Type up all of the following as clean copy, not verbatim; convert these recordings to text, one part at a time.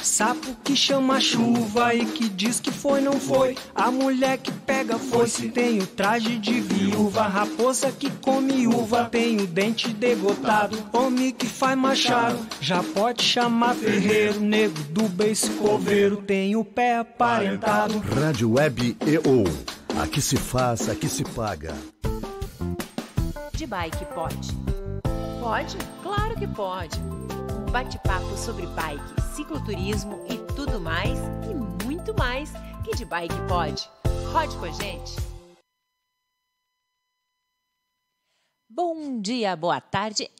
Sapo que chama chuva e que diz que foi, não foi. A mulher que pega foice tem o traje de viúva. Raposa que come uva tem o dente degotado. Homem que faz machado já pode chamar ferreiro. Nego do beiço coveiro tem o pé aparentado. Rádio Web EO. Aqui se faz, aqui se paga. De bike pode? Pode? Claro que pode. Bate-papo sobre bike, cicloturismo e tudo mais, e muito mais, que de bike pode. Rode com a gente. Bom dia, boa tarde,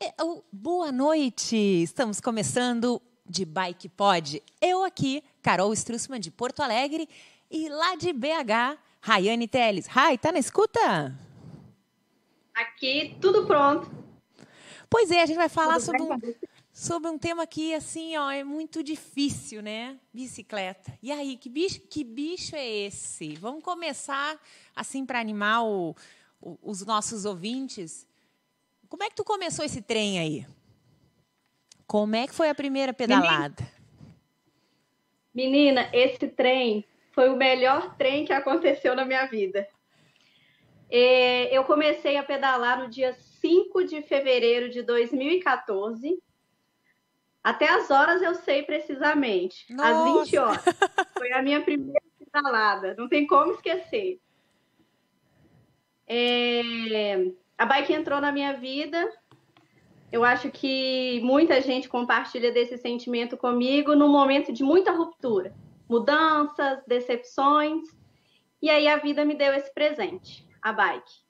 boa noite. Estamos começando de bike pode. Eu aqui, Carol Strussmann de Porto Alegre, e lá de BH, Rayane Teles. Rai, tá na escuta? Aqui, tudo pronto. Pois é, a gente vai falar sobre um tema que, assim, ó, é muito difícil, né? Bicicleta. E aí, que bicho é esse? Vamos começar, assim, para animar os nossos ouvintes. Como é que tu começou esse trem aí? Como é que foi a primeira pedalada? Menina, esse trem foi o melhor trem que aconteceu na minha vida. Eu comecei a pedalar no dia 5 de fevereiro de 2014. Até as horas eu sei precisamente. Nossa. Às 20 horas. Foi a minha primeira pedalada. Não tem como esquecer. A bike entrou na minha vida. Eu acho que muita gente compartilha desse sentimento comigo num momento de muita ruptura. Mudanças, decepções. E aí a vida me deu esse presente, a bike.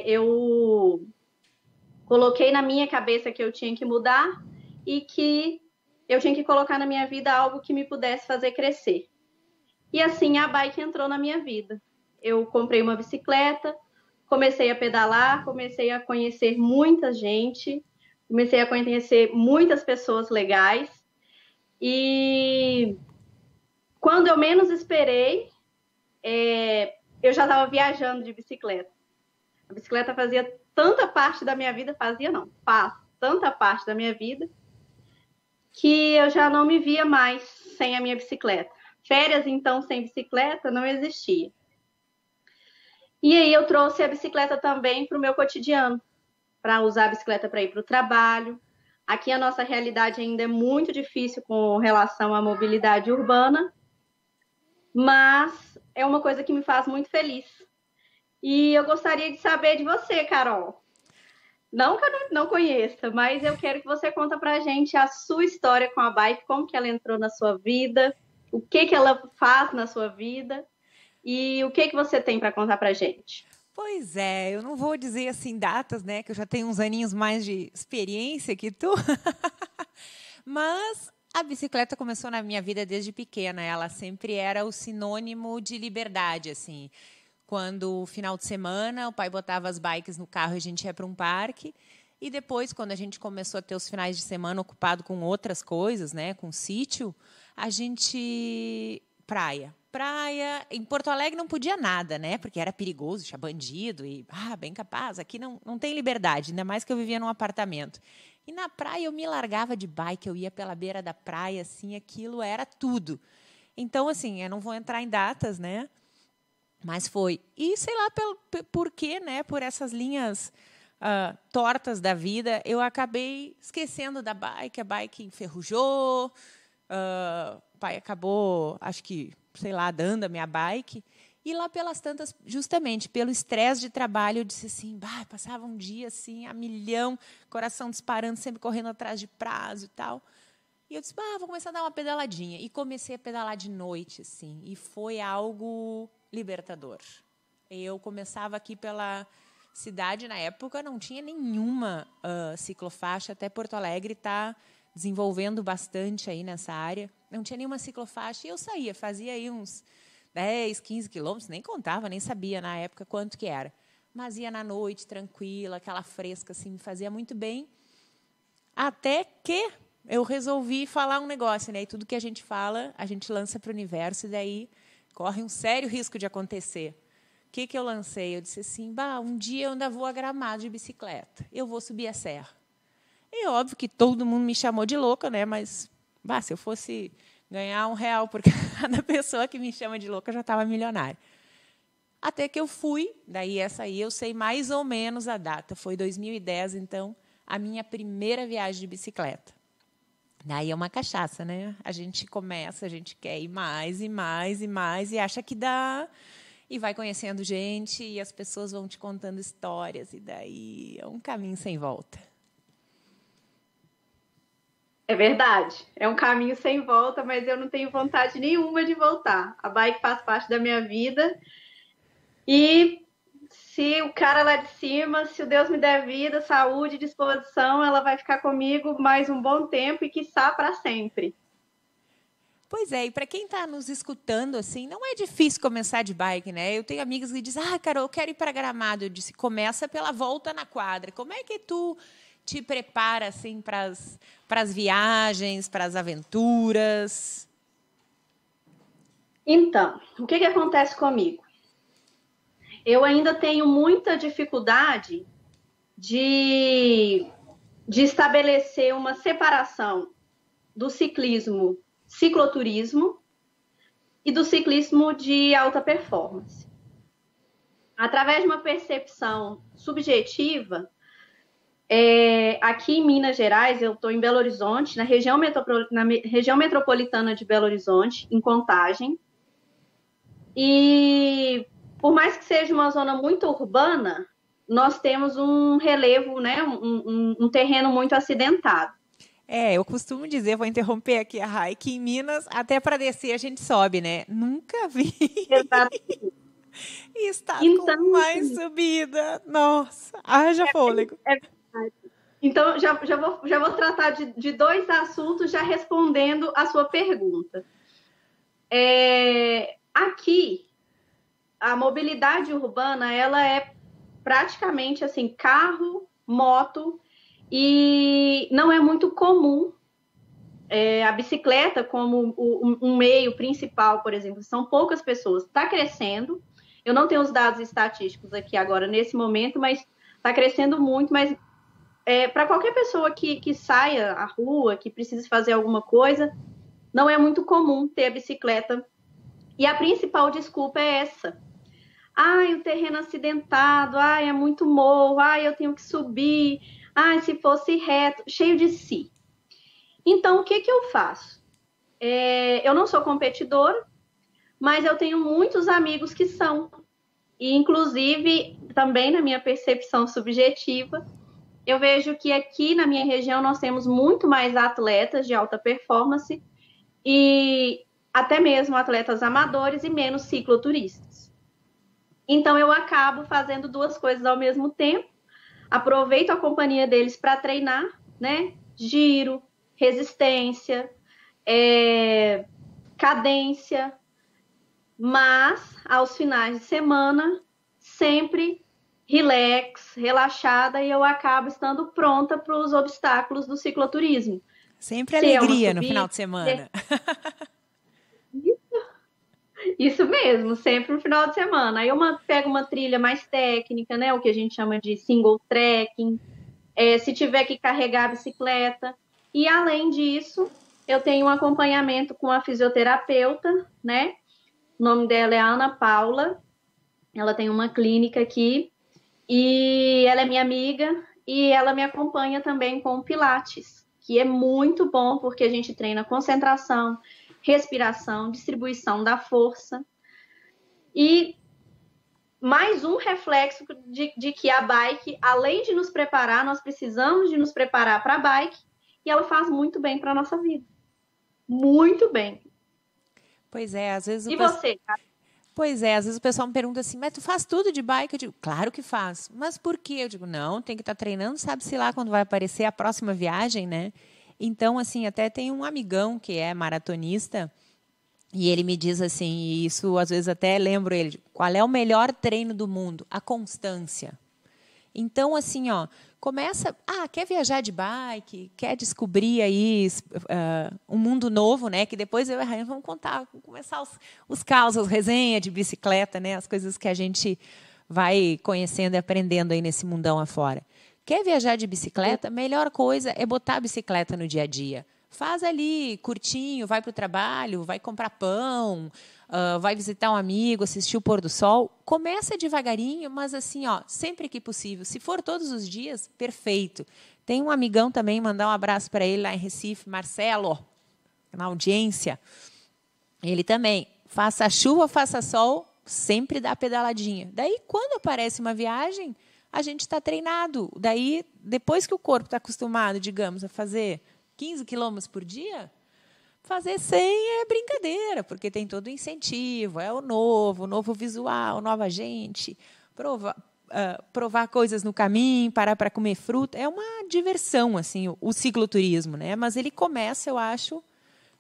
Eu coloquei na minha cabeça que eu tinha que mudar e que eu tinha que colocar na minha vida algo que me pudesse fazer crescer. E assim a bike entrou na minha vida. Eu comprei uma bicicleta, comecei a pedalar, comecei a conhecer muita gente, comecei a conhecer muitas pessoas legais. E quando eu menos esperei, eu já estava viajando de bicicleta. A bicicleta fazia tanta parte da minha vida, faz tanta parte da minha vida, que eu já não me via mais sem a minha bicicleta. Férias, então, sem bicicleta, não existia. E aí eu trouxe a bicicleta também para o meu cotidiano, para usar a bicicleta para ir para o trabalho. Aqui a nossa realidade ainda é muito difícil com relação à mobilidade urbana, mas é uma coisa que me faz muito feliz. E eu gostaria de saber de você, Carol. Não que eu não conheça, mas eu quero que você conta pra gente a sua história com a bike, como que ela entrou na sua vida, o que ela faz na sua vida e o que você tem para contar pra gente. Pois é, eu não vou dizer assim datas, né, que eu já tenho uns aninhos mais de experiência que tu, mas a bicicleta começou na minha vida desde pequena, ela sempre era o sinônimo de liberdade, assim. Quando, final de semana, o pai botava as bikes no carro e a gente ia para um parque. E depois, quando a gente começou a ter os finais de semana ocupado com outras coisas, né, com sítio, a gente... Praia. Em Porto Alegre não podia nada, né, porque era perigoso, tinha bandido e, bem capaz, aqui não tem liberdade, ainda mais que eu vivia num apartamento. E na praia eu me largava de bike, eu ia pela beira da praia, assim, aquilo era tudo. Então, assim, eu não vou entrar em datas, né, mas foi. E, sei lá, por quê, né? Por essas linhas tortas da vida, eu acabei esquecendo da bike. A bike enferrujou. O pai acabou, acho que, sei lá, dando a minha bike. E lá pelas tantas, justamente pelo estresse de trabalho, eu disse assim, passava um dia assim, a milhão, coração disparando, sempre correndo atrás de prazo e tal. E eu disse, vou começar a dar uma pedaladinha. E comecei a pedalar de noite, assim. E foi algo libertador. Eu começava aqui pela cidade, na época não tinha nenhuma ciclofaixa, até Porto Alegre está desenvolvendo bastante aí nessa área. Não tinha nenhuma ciclofaixa e eu saía, fazia aí uns 10, 15 quilômetros, nem contava, nem sabia na época quanto que era. Mas ia na noite, tranquila, aquela fresca, assim, me fazia muito bem. Até que eu resolvi falar um negócio, né? E tudo que a gente fala, a gente lança para o universo, e daí corre um sério risco de acontecer. O que eu lancei? Eu disse assim, um dia eu ainda vou a Gramado de bicicleta. Eu vou subir a serra. E óbvio que todo mundo me chamou de louca, né? Mas, se eu fosse ganhar R$1 por cada pessoa que me chama de louca, eu já estava milionária. Até que eu fui, daí essa aí eu sei mais ou menos a data. Foi 2010, então, a minha primeira viagem de bicicleta. Daí é uma cachaça, né? A gente começa, a gente quer ir mais e mais e mais, e acha que dá, e vai conhecendo gente, e as pessoas vão te contando histórias, e daí é um caminho sem volta. É verdade, é um caminho sem volta, mas eu não tenho vontade nenhuma de voltar. A bike faz parte da minha vida, e se o cara lá de cima, se o Deus me der vida, saúde, disposição, ela vai ficar comigo mais um bom tempo e, quiçá, para sempre. Pois é, e para quem está nos escutando, assim, não é difícil começar de bike, né? Eu tenho amigas que dizem, Carol, eu quero ir para Gramado. Eu disse, começa pela volta na quadra. Como é que tu te prepara, assim, para as viagens, para as aventuras? Então, o que acontece comigo? Eu ainda tenho muita dificuldade de estabelecer uma separação do cicloturismo e do ciclismo de alta performance. Através de uma percepção subjetiva, aqui em Minas Gerais, eu estou em Belo Horizonte, na região metropolitana de Belo Horizonte, em Contagem, e por mais que seja uma zona muito urbana, nós temos um relevo, né, um terreno muito acidentado. Eu costumo dizer, vou interromper aqui a Rai, que em Minas, até para descer a gente sobe, né? Nunca vi. Exatamente. E está com mais subida. Nossa, haja fôlego. É verdade. Então, já vou tratar de dois assuntos, já respondendo a sua pergunta. Aqui, a mobilidade urbana, ela é praticamente assim, carro, moto, e não é muito comum a bicicleta como um meio principal, por exemplo. São poucas pessoas. Está crescendo. Eu não tenho os dados estatísticos aqui agora, nesse momento, mas está crescendo muito. Mas para qualquer pessoa que saia à rua, que precise fazer alguma coisa, não é muito comum ter a bicicleta. E a principal desculpa é essa. O terreno acidentado, é muito morro, eu tenho que subir, se fosse reto, cheio de si. Então, o que eu faço? Eu não sou competidora, mas eu tenho muitos amigos que são. E, inclusive, também na minha percepção subjetiva, eu vejo que aqui na minha região nós temos muito mais atletas de alta performance e até mesmo atletas amadores e menos cicloturistas. Então, eu acabo fazendo duas coisas ao mesmo tempo. Aproveito a companhia deles para treinar, né? Giro, resistência, cadência. Mas, aos finais de semana, sempre relaxada, e eu acabo estando pronta para os obstáculos do cicloturismo. Sempre alegria no final de semana. Isso mesmo, sempre no final de semana. Aí eu pego uma trilha mais técnica, né? O que a gente chama de single trekking. Se tiver que carregar a bicicleta. E, além disso, eu tenho um acompanhamento com a fisioterapeuta, né? O nome dela é Ana Paula. Ela tem uma clínica aqui. E ela é minha amiga. E ela me acompanha também com o Pilates, que é muito bom, porque a gente treina concentração, respiração, distribuição da força. E mais um reflexo de que a bike, além de nos preparar, nós precisamos de nos preparar para a bike, e ela faz muito bem para a nossa vida. Muito bem. Pois é, às vezes... você? Pois é, às vezes o pessoal me pergunta assim, mas tu faz tudo de bike? Eu digo, claro que faz. Mas por quê? Eu digo, não, tem que estar treinando, sabe-se lá quando vai aparecer a próxima viagem, né? Então, assim, até tem um amigão que é maratonista e ele me diz assim, e isso às vezes até lembro ele, qual é o melhor treino do mundo? A constância. Então, assim, Começa, quer viajar de bike, quer descobrir aí um mundo novo, né? Que depois eu e a Rainha vamos começar os causos, as resenhas de bicicleta, né? As coisas que a gente vai conhecendo e aprendendo aí nesse mundão afora. Quer viajar de bicicleta? Melhor coisa é botar a bicicleta no dia a dia. Faz ali, curtinho, vai para o trabalho, vai comprar pão, vai visitar um amigo, assistir o pôr do sol. Começa devagarinho, mas assim, sempre que possível. Se for todos os dias, perfeito. Tem um amigão também, mandar um abraço para ele lá em Recife, Marcelo, na audiência. Ele também, faça chuva, faça sol, sempre dá pedaladinha. Daí, quando aparece uma viagem, a gente está treinado. Daí, depois que o corpo está acostumado, digamos, a fazer 15 quilômetros por dia, fazer 100 é brincadeira, porque tem todo o incentivo, é o novo visual, nova gente, provar coisas no caminho, parar para comer fruta. É uma diversão, assim, o cicloturismo, né? Mas ele começa, eu acho,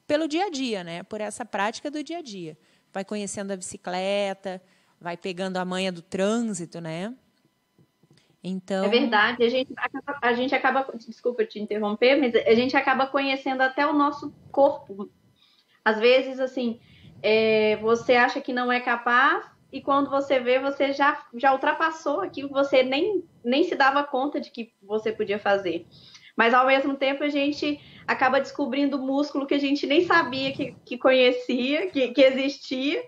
pelo dia a dia, né? Por essa prática do dia a dia. Vai conhecendo a bicicleta, vai pegando a manha do trânsito, né? Então... É verdade, a gente acaba, desculpa te interromper, mas a gente acaba conhecendo até o nosso corpo. Às vezes, assim, você acha que não é capaz e quando você vê, você já ultrapassou aquilo que você nem se dava conta de que você podia fazer. Mas, ao mesmo tempo, a gente acaba descobrindo músculo que a gente nem sabia que conhecia, que existia,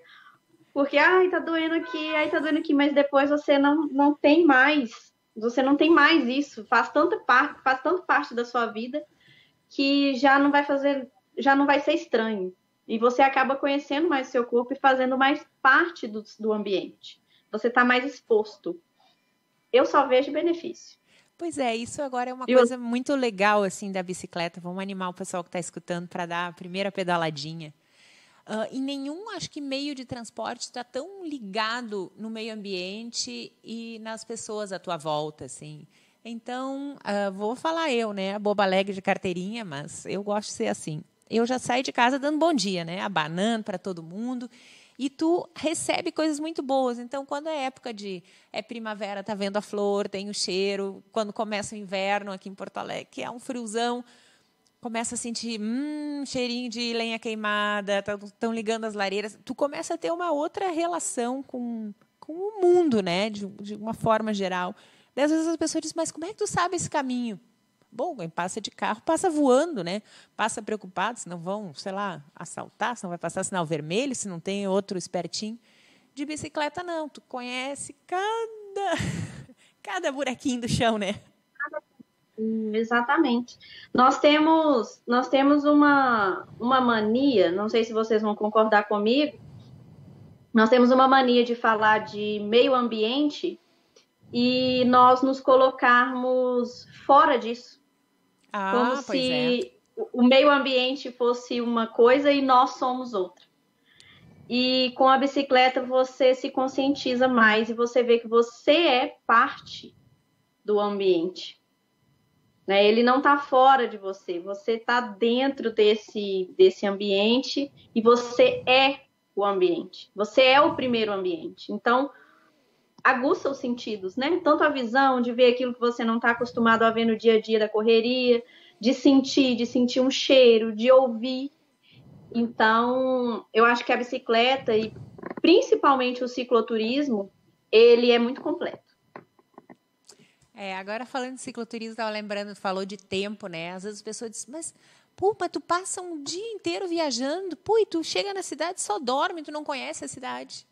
porque, tá doendo aqui, mas depois você não tem mais. Você não tem mais isso, faz tanto parte da sua vida que já não vai ser estranho. E você acaba conhecendo mais o seu corpo e fazendo mais parte do ambiente. Você está mais exposto. Eu só vejo benefício. Pois é, isso agora é uma coisa muito legal assim da bicicleta. Vamos animar o pessoal que está escutando para dar a primeira pedaladinha. Em nenhum, acho que, meio de transporte está tão ligado no meio ambiente e nas pessoas à tua volta, assim. Então, vou falar eu, né? A boba alegre de carteirinha, mas eu gosto de ser assim. Eu já saio de casa dando bom dia, né? Abanando para todo mundo. E tu recebe coisas muito boas. Então, quando é época é primavera, tá vendo a flor, tem o cheiro. Quando começa o inverno aqui em Porto Alegre, que é um friozão, começa a sentir cheirinho de lenha queimada, estão ligando as lareiras. Tu começa a ter uma outra relação com o mundo, né? De uma forma geral. Daí, às vezes as pessoas dizem, mas como é que tu sabe esse caminho? Bom, quem passa de carro, passa voando, né? Passa preocupado, se não vão, sei lá, assaltar, se não vai passar sinal vermelho, se não tem outro espertinho. De bicicleta, não. Tu conhece cada buraquinho do chão, né? Exatamente. Nós temos uma mania, não sei se vocês vão concordar comigo, nós temos uma mania de falar de meio ambiente e nós nos colocarmos fora disso. Como se o meio ambiente fosse uma coisa e nós somos outra. E com a bicicleta você se conscientiza mais e você vê que você é parte do ambiente. Ele não está fora de você, você está dentro desse ambiente e você é o ambiente. Você é o primeiro ambiente. Então, aguça os sentidos, né? Tanto a visão, de ver aquilo que você não está acostumado a ver no dia a dia da correria, de sentir um cheiro, de ouvir. Então, eu acho que a bicicleta e principalmente o cicloturismo, ele é muito completo. Agora falando de cicloturismo, estava lembrando, falou de tempo, né? Às vezes as pessoas dizem, mas tu passa um dia inteiro viajando, e tu chega na cidade, só dorme, tu não conhece a cidade.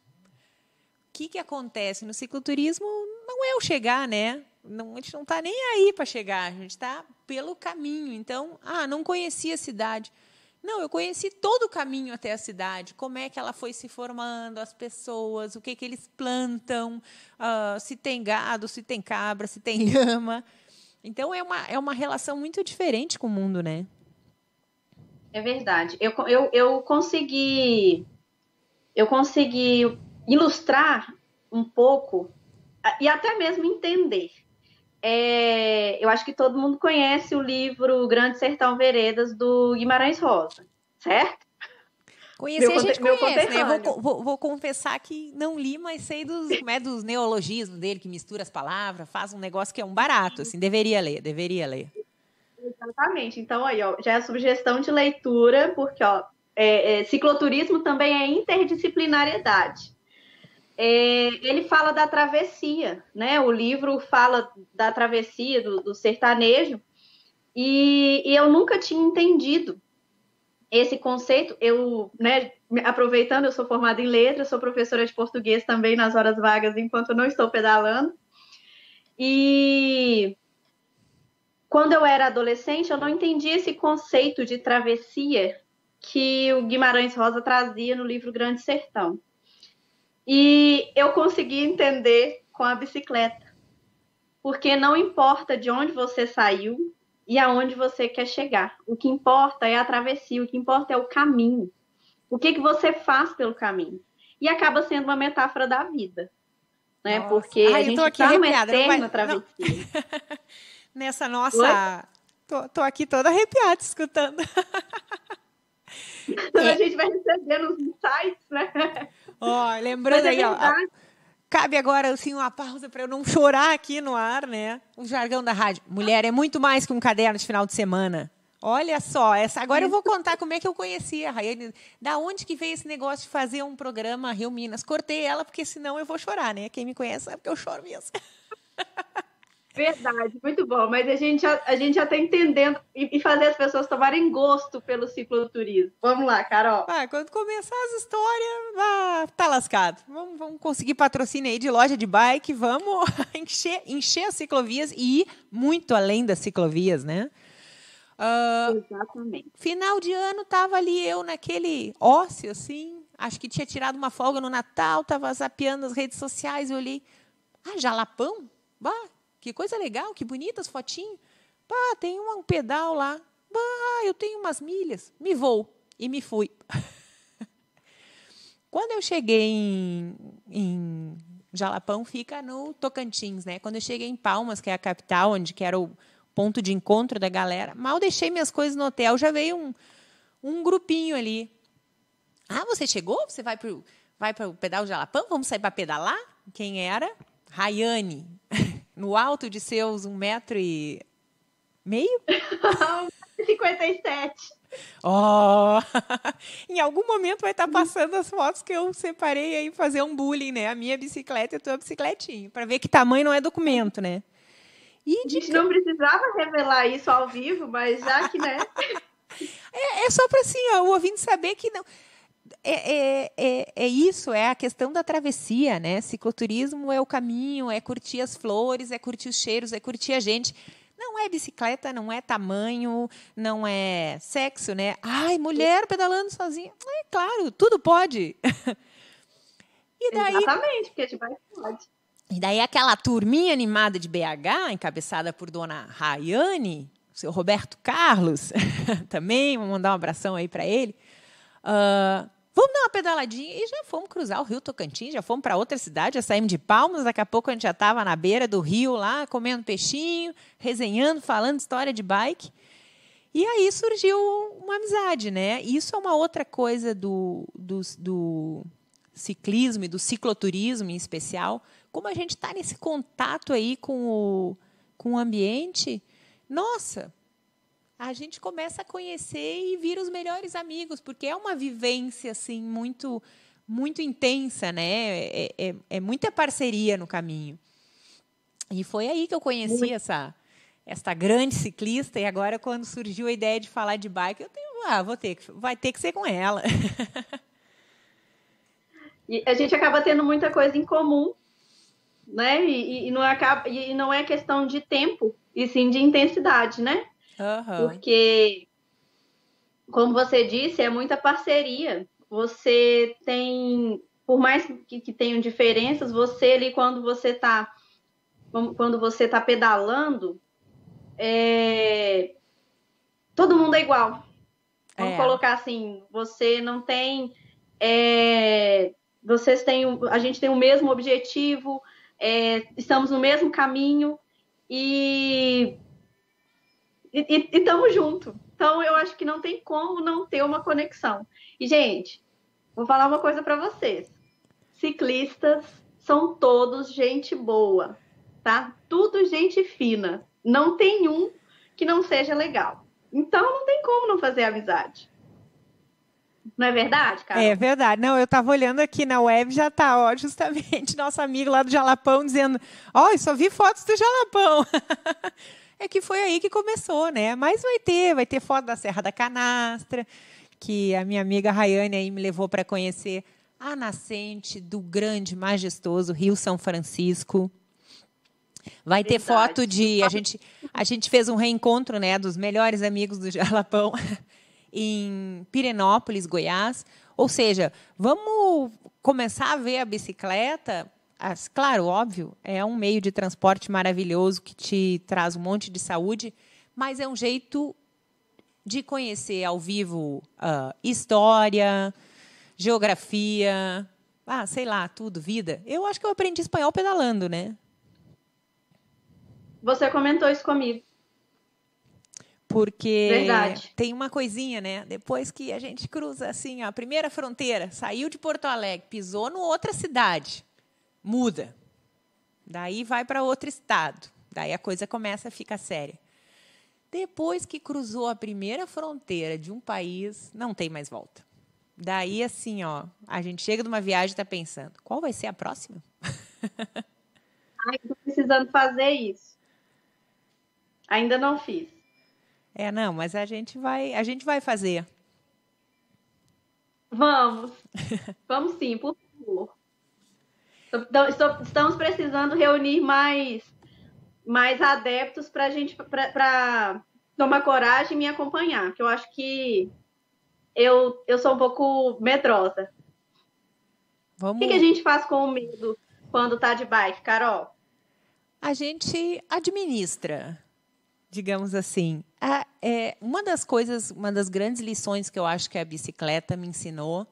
O que acontece? No cicloturismo não é o chegar, né? A gente não está nem aí para chegar, a gente está pelo caminho. Então, não conhecia a cidade. Não, eu conheci todo o caminho até a cidade, como é que ela foi se formando, as pessoas, o que eles plantam, se tem gado, se tem cabra, se tem lhama. Então, é uma relação muito diferente com o mundo, né? É verdade. Eu consegui ilustrar um pouco e até mesmo entender. Eu acho que todo mundo conhece o livro Grande Sertão Veredas, do Guimarães Rosa, certo? Conhecer a gente meu conhece, né? conterrâneo. Vou confessar que não li, mas sei dos neologismos dele, que mistura as palavras, faz um negócio que é um barato, assim, deveria ler. Exatamente. Então, aí, ó, já é sugestão de leitura, porque, ó, cicloturismo também é interdisciplinariedade. Ele fala da travessia, né? O livro fala da travessia do sertanejo, e eu nunca tinha entendido esse conceito. Eu, né, aproveitando, eu sou formada em letras, sou professora de português também nas horas vagas, enquanto eu não estou pedalando. E quando eu era adolescente, eu não entendia esse conceito de travessia que o Guimarães Rosa trazia no livro Grande Sertão. E eu consegui entender com a bicicleta. Porque não importa de onde você saiu e aonde você quer chegar. O que importa é a travessia, o que importa é o caminho. O que você faz pelo caminho. E acaba sendo uma metáfora da vida. Né? Porque a gente está numa eterna travessia. Nessa nossa... Tô aqui toda arrepiada escutando. A gente vai recebendo os insights, né? Ó, lembrando aí, ó. Cabe agora, assim, uma pausa para eu não chorar aqui no ar, né? O jargão da rádio. Mulher é muito mais que um caderno de final de semana. Olha só, agora eu vou contar como é que eu conheci a Rayane. Da onde que veio esse negócio de fazer um programa Rio Minas? Cortei ela, porque senão eu vou chorar, né? Quem me conhece sabe que eu choro mesmo. Verdade, muito bom. Mas a gente já está entendendo e fazer as pessoas tomarem gosto pelo cicloturismo. Vamos lá, Carol. Quando começar as histórias, tá lascado. Vamos conseguir patrocínio aí de loja de bike, vamos encher as ciclovias e ir muito além das ciclovias, né? Exatamente. Final de ano, tava ali eu naquele ócio, assim. Acho que tinha tirado uma folga no Natal, tava zapeando as redes sociais e olhei. Jalapão? Que coisa legal, que bonitas fotinhos. Tem um pedal lá. Eu tenho umas milhas. Me vou. E me fui. Quando eu cheguei em Jalapão, fica no Tocantins, né? Quando eu cheguei em Palmas, que é a capital, onde que era o ponto de encontro da galera, mal deixei minhas coisas no hotel, já veio um grupinho ali. Você chegou? Você vai para o pedal de Jalapão? Vamos sair para pedalar? Quem era? Rayane. No alto de seus 1,5 m? 57. Em algum momento vai estar passando as fotos que eu separei aí, fazer um bullying, né? A minha bicicleta e a tua bicicletinha, para ver que tamanho não é documento, né? A gente não precisava revelar isso ao vivo, mas já que, né? É só para assim, o ouvinte saber que não... isso, é a questão da travessia, né? Cicloturismo é o caminho, é curtir as flores, é curtir os cheiros, é curtir a gente. Não é bicicleta, não é tamanho, não é sexo, né? Mulher pedalando sozinha. Claro, tudo pode. E daí, exatamente, porque a gente vai pode. E daí aquela turminha animada de BH, encabeçada por dona Rayane, o seu Roberto Carlos, também, vamos mandar um abração aí para ele. Vamos dar uma pedaladinha e já fomos cruzar o Rio Tocantins, já fomos para outra cidade, já saímos de Palmas, daqui a pouco a gente já estava na beira do rio lá, comendo peixinho, resenhando, falando história de bike. E aí surgiu uma amizade, né? Isso é uma outra coisa do ciclismo e do cicloturismo em especial. Como a gente está nesse contato aí com o ambiente, nossa, a gente começa a conhecer e vira os melhores amigos, porque é uma vivência assim muito, muito intensa, né? É muita parceria no caminho. E foi aí que eu conheci esta grande ciclista, e agora, quando surgiu a ideia de falar de bike, eu tenho, vai ter que ser com ela. E a gente acaba tendo muita coisa em comum, né? E não é questão de tempo, e sim de intensidade, né? Uhum. Porque, como você disse, é muita parceria. Você tem, por mais que tenham diferenças, você ali, quando você está pedalando, todo mundo é igual. Vamos colocar assim, você não tem... a gente tem o mesmo objetivo, estamos no mesmo caminho e estamos juntos. Então, eu acho que não tem como não ter uma conexão. E, gente, Vou falar uma coisa para vocês. Ciclistas são todos gente boa, tá? Tudo gente fina. Não tem um que não seja legal. Então, não tem como não fazer amizade. Não é verdade, Carol? É verdade. Não, eu estava olhando aqui na web, já está, ó, justamente nosso amigo lá do Jalapão dizendo, ó, eu só vi fotos do Jalapão. É que foi aí que começou, né? Mas vai ter foto da Serra da Canastra, que a minha amiga Rayane aí me levou para conhecer a nascente do grande, majestoso Rio São Francisco. Vai ter foto de... A gente fez um reencontro, né, dos melhores amigos do Jalapão em Pirenópolis, Goiás. Ou seja, vamos começar a ver a bicicleta. Claro, óbvio, é um meio de transporte maravilhoso que te traz um monte de saúde, mas é um jeito de conhecer ao vivo história, geografia, sei lá, tudo, vida. Eu acho que eu aprendi espanhol pedalando, né? Você comentou isso comigo. Porque Verdade. Tem uma coisinha, né? Depois que a gente cruza assim, a primeira fronteira, saiu de Porto Alegre, pisou em outra cidade, muda. Daí vai para outro estado. Daí a coisa começa a ficar séria. Depois que cruzou a primeira fronteira de um país, não tem mais volta. Daí, assim, ó, a gente chega de uma viagem e está pensando, qual vai ser a próxima? Estou precisando fazer isso. Ainda não fiz. Não, mas a gente vai fazer. Vamos. Vamos sim, por favor. Estamos precisando reunir mais adeptos para tomar coragem e me acompanhar, porque eu acho que eu sou um pouco medrosa. O que a gente faz com o medo quando está de bike, Carol? A gente administra, digamos assim. Uma das grandes lições que eu acho que a bicicleta me ensinou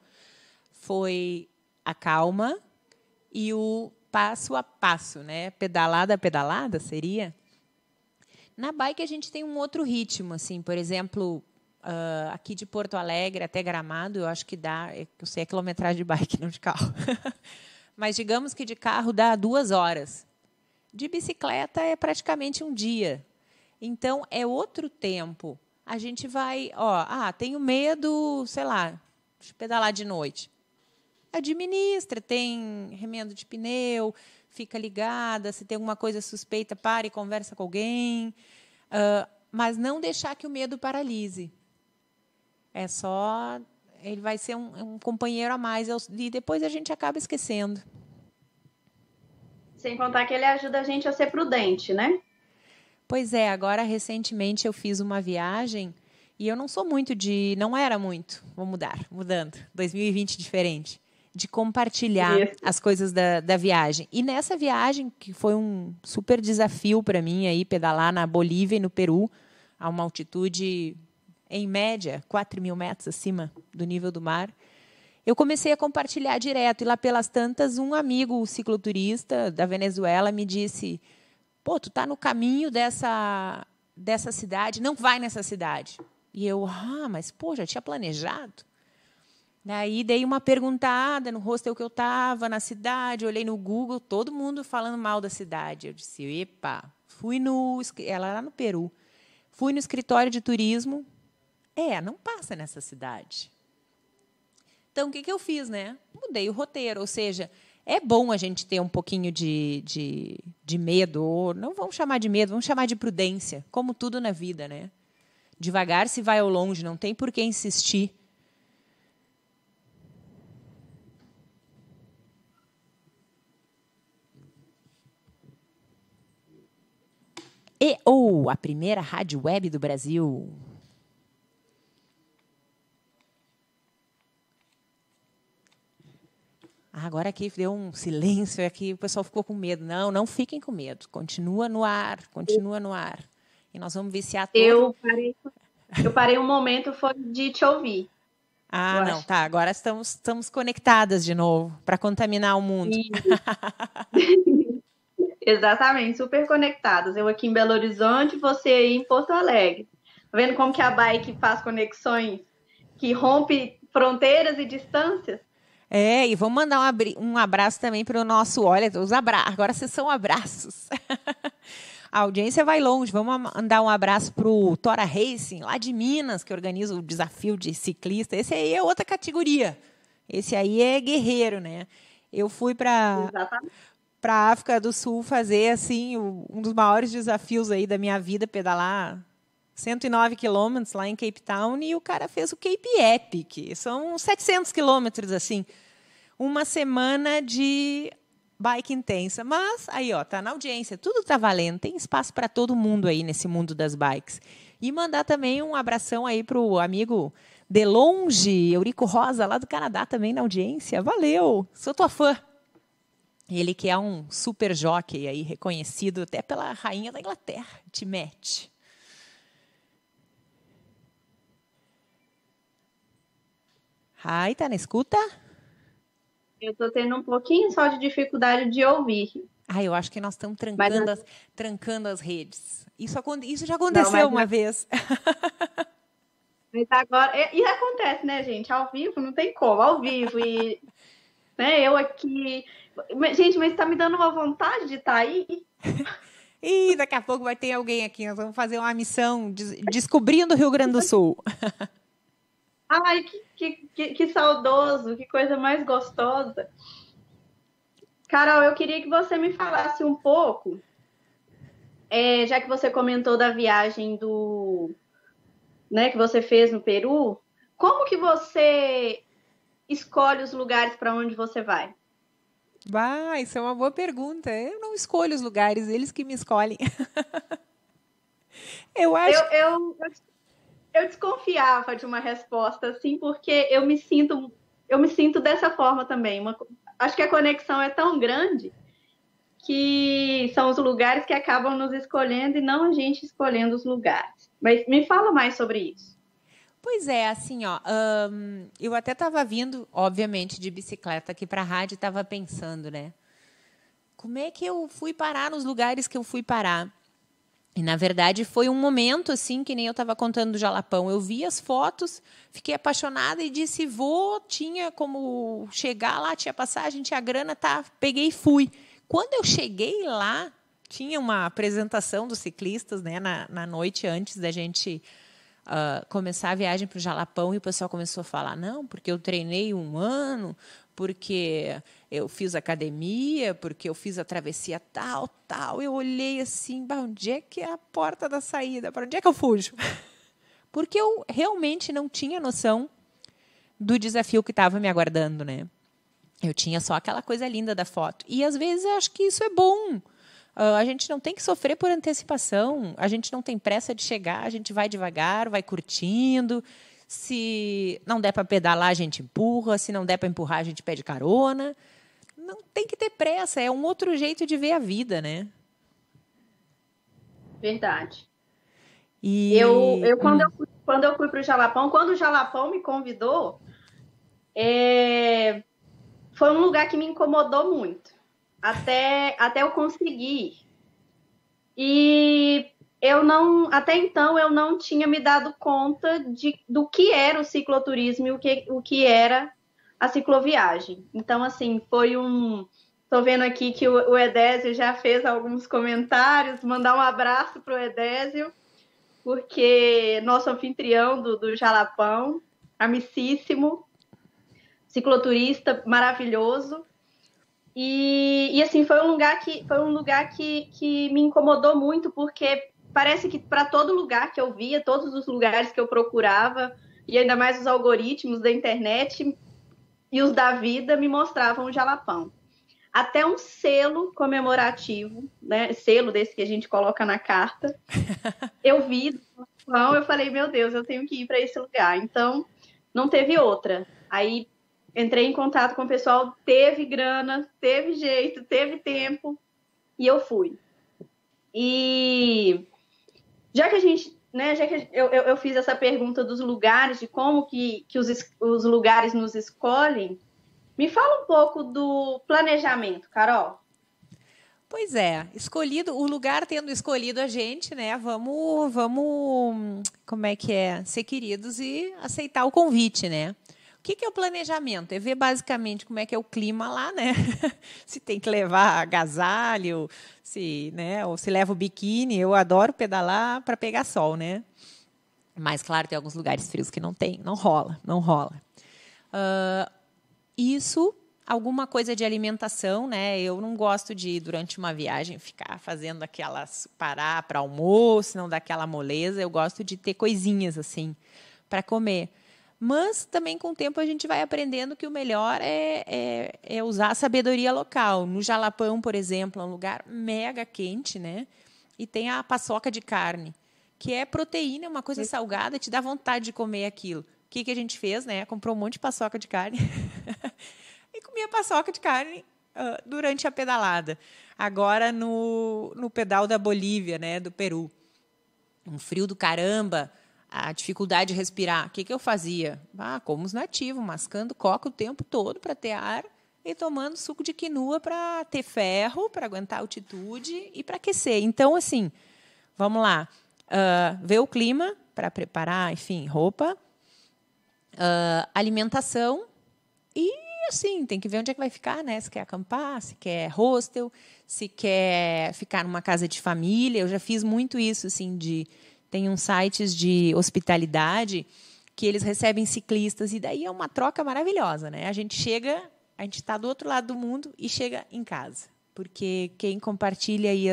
foi a calma e o passo a passo, né? Pedalada a pedalada seria. Na bike a gente tem um outro ritmo, assim, por exemplo, aqui de Porto Alegre até Gramado, eu acho que eu sei a quilometragem de bike, não de carro. Mas digamos que de carro dá 2 horas. De bicicleta é praticamente um dia. Então, é outro tempo. A gente vai, tenho medo, sei lá, de pedalar de noite. Administra, tem remendo de pneu, fica ligada, se tem alguma coisa suspeita, para e conversa com alguém. Mas não deixar que o medo paralise. Ele vai ser um companheiro a mais, e depois a gente acaba esquecendo. Sem contar que ele ajuda a gente a ser prudente, né? Pois é, agora, recentemente, eu fiz uma viagem e eu não sou muito não era muito, mudando, 2020 diferente, de compartilhar as coisas da viagem. E nessa viagem, que foi um super desafio para mim, aí, pedalar na Bolívia e no Peru, a uma altitude, em média, 4.000 metros acima do nível do mar, eu comecei a compartilhar direto. E lá pelas tantas, um amigo cicloturista da Venezuela me disse: pô, tu tá no caminho dessa cidade, não vai nessa cidade. E eu, mas pô, já tinha planejado. Daí dei uma perguntada no hostel que eu estava, na cidade, olhei no Google, todo mundo falando mal da cidade. Eu disse, epa, ela era no Peru, fui no escritório de turismo, não passa nessa cidade. Então, o que eu fiz, né? Mudei o roteiro, ou seja, é bom a gente ter um pouquinho de medo, ou não vamos chamar de medo, vamos chamar de prudência, como tudo na vida, né? Devagar se vai ao longe, não tem por que insistir. A primeira rádio web do Brasil. Agora aqui deu um silêncio, aqui o pessoal ficou com medo. Não fiquem com medo. Continua no ar. E nós vamos viciar todo. Eu parei um momento, foi de te ouvir. Não, tá. Agora estamos conectadas de novo para contaminar o mundo. Exatamente, super conectadas. Eu aqui em Belo Horizonte, você aí em Porto Alegre. Tá vendo como que a bike faz conexões que rompe fronteiras e distâncias? E vamos mandar um abraço também para o nosso, olha, agora vocês são abraços. A audiência vai longe. Vamos mandar um abraço para o Tora Racing, lá de Minas, que organiza o desafio de ciclista. Esse aí é outra categoria. Esse aí é guerreiro, né? Eu fui para a África do Sul fazer assim, um dos maiores desafios aí da minha vida, pedalar 109 quilômetros lá em Cape Town, e o cara fez o Cape Epic. São 700 quilômetros, assim. Uma semana de bike intensa. Mas, aí, ó, tá na audiência. Tudo tá valendo. Tem espaço para todo mundo aí nesse mundo das bikes. E mandar também um abração aí para o amigo de longe, Eurico Rosa, lá do Canadá, também na audiência. Valeu! Sou tua fã. Ele que é um super jockey aí, reconhecido até pela rainha da Inglaterra, Timete. Ai, tá na escuta? Eu estou tendo um pouquinho só de dificuldade de ouvir. Eu acho que nós estamos trancando as redes. Isso já aconteceu uma vez. Mas agora, e acontece, né, gente? Ao vivo não tem como, ao vivo. E né, eu aqui. Gente, mas está me dando uma vontade de estar aí. E daqui a pouco vai ter alguém aqui. Nós vamos fazer uma missão descobrindo o Rio Grande do Sul. Ai, que saudoso, que coisa mais gostosa. Carol, eu queria que você me falasse um pouco, já que você comentou da viagem que você fez no Peru, como que você escolhe os lugares para onde você vai? Isso é uma boa pergunta. Eu não escolho os lugares, eles que me escolhem. Eu desconfiava de uma resposta assim, porque eu me sinto dessa forma também. Acho que a conexão é tão grande que são os lugares que acabam nos escolhendo e não a gente escolhendo os lugares. Mas me fala mais sobre isso. Pois é, assim, ó, eu até estava vindo, obviamente, de bicicleta aqui para a rádio e estava pensando, né? Como é que eu fui parar nos lugares que eu fui parar? E, na verdade, foi um momento, assim, que nem eu estava contando do Jalapão. Eu vi as fotos, fiquei apaixonada e disse, tinha como chegar lá, tinha passagem, tinha grana, tá, peguei e fui. Quando eu cheguei lá, tinha uma apresentação dos ciclistas, né, na noite antes da gente começar a viagem para o Jalapão, e o pessoal começou a falar, não, porque eu treinei 1 ano, porque eu fiz academia, porque eu fiz a travessia tal. Eu olhei assim, onde é que é a porta da saída? Para onde é que eu fujo? Porque eu realmente não tinha noção do desafio que estava me aguardando, né? Eu tinha só aquela coisa linda da foto. E, às vezes, eu acho que isso é bom. A gente não tem que sofrer por antecipação. A gente não tem pressa de chegar. A gente vai devagar, vai curtindo. Se não der para pedalar, a gente empurra. Se não der para empurrar, a gente pede carona. Não tem que ter pressa. É um outro jeito de ver a vida, né? Verdade. Eu quando eu fui para o Jalapão, quando o Jalapão me convidou, foi um lugar que me incomodou muito. Até eu conseguir. E até então eu não tinha me dado conta do que era o cicloturismo e o que era a cicloviagem. Então, assim, Estou vendo aqui que o Edésio já fez alguns comentários, mandar um abraço para o Edésio, porque nosso anfitrião do Jalapão, amicíssimo, cicloturista maravilhoso. E assim, foi um lugar que me incomodou muito, porque parece que para todo lugar que eu via, todos os lugares que eu procurava, e ainda mais os algoritmos da internet e os da vida, me mostravam o Jalapão. Até um selo comemorativo, né? Selo desse que a gente coloca na carta, eu vi, eu falei, meu Deus, eu tenho que ir para esse lugar. Então, não teve outra. Aí, entrei em contato com o pessoal, teve grana, teve jeito, teve tempo, e eu fui. E já que a gente, né, eu fiz essa pergunta dos lugares, de como que os lugares nos escolhem, me fala um pouco do planejamento, Carol. Pois é, o lugar tendo escolhido a gente, né? Vamos, como é que é? Ser queridos e aceitar o convite, né? que é o planejamento? É ver basicamente como é que é o clima lá, né? Se tem que levar agasalho, né? Ou se leva o biquíni. Eu adoro pedalar para pegar sol, né? Mas, claro, tem alguns lugares frios que não tem, não rola. Isso, alguma coisa de alimentação, né? Eu não gosto de, durante uma viagem, ficar fazendo parar para almoço, não dar aquela moleza. Eu gosto de ter coisinhas assim para comer. Mas também com o tempo a gente vai aprendendo que o melhor é usar a sabedoria local. No Jalapão, por exemplo, é um lugar mega quente, né? E tem a paçoca de carne, que é proteína, uma coisa salgada, te dá vontade de comer aquilo. O que a gente fez, né? Comprou um monte de paçoca de carne e comia paçoca de carne durante a pedalada. Agora no pedal da Bolívia, né? Do Peru, um frio do caramba, a dificuldade de respirar. O que eu fazia? Como os nativos, mascando coca o tempo todo para ter ar e tomando suco de quinua para ter ferro, para aguentar a altitude e para aquecer. Então, assim, vamos lá. Ver o clima para preparar, enfim, roupa, alimentação e, assim, tem que ver onde é que vai ficar, né? Se quer acampar, se quer hostel, se quer ficar numa casa de família. Eu já fiz muito isso, assim, tem uns sites de hospitalidade que eles recebem ciclistas, e daí é uma troca maravilhosa, né? A gente está do outro lado do mundo e chega em casa, porque quem compartilha aí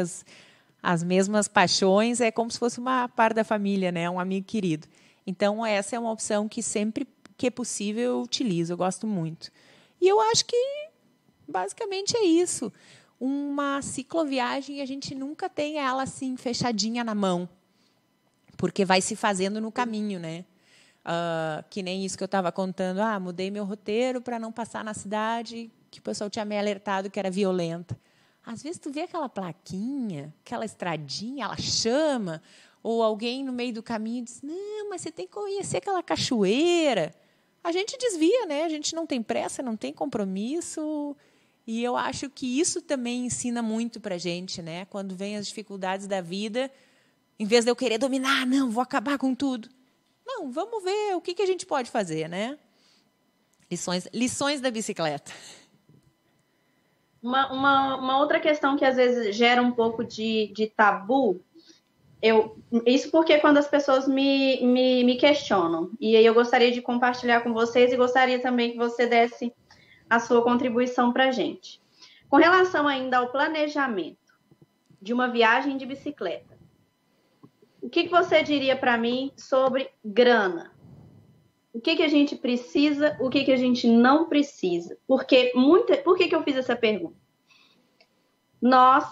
as mesmas paixões é como se fosse uma parte da família, né? Um amigo querido. Então, essa é uma opção que sempre que é possível eu utilizo, eu gosto muito. E eu acho que, basicamente, é isso. Uma cicloviagem, a gente nunca tem ela assim, fechadinha na mão, porque vai se fazendo no caminho, né? Que nem isso que eu estava contando. Mudei meu roteiro para não passar na cidade que o pessoal tinha me alertado que era violenta. Às vezes, tu vê aquela plaquinha, aquela estradinha, ela chama, ou alguém no meio do caminho diz, não, mas você tem que conhecer aquela cachoeira. A gente desvia, né? A gente não tem pressa, não tem compromisso. E eu acho que isso também ensina muito para a gente, né? Quando vem as dificuldades da vida, em vez de eu querer dominar, não, vou acabar com tudo. Não, vamos ver o que a gente pode fazer, né? Lições da bicicleta. Uma outra questão que às vezes gera um pouco de tabu, isso porque quando as pessoas me questionam, e aí eu gostaria de compartilhar com vocês e gostaria também que você desse a sua contribuição para a gente. Com relação ainda ao planejamento de uma viagem de bicicleta, o que você diria para mim sobre grana? O que a gente precisa, o que a gente não precisa? Por que eu fiz essa pergunta? Nós,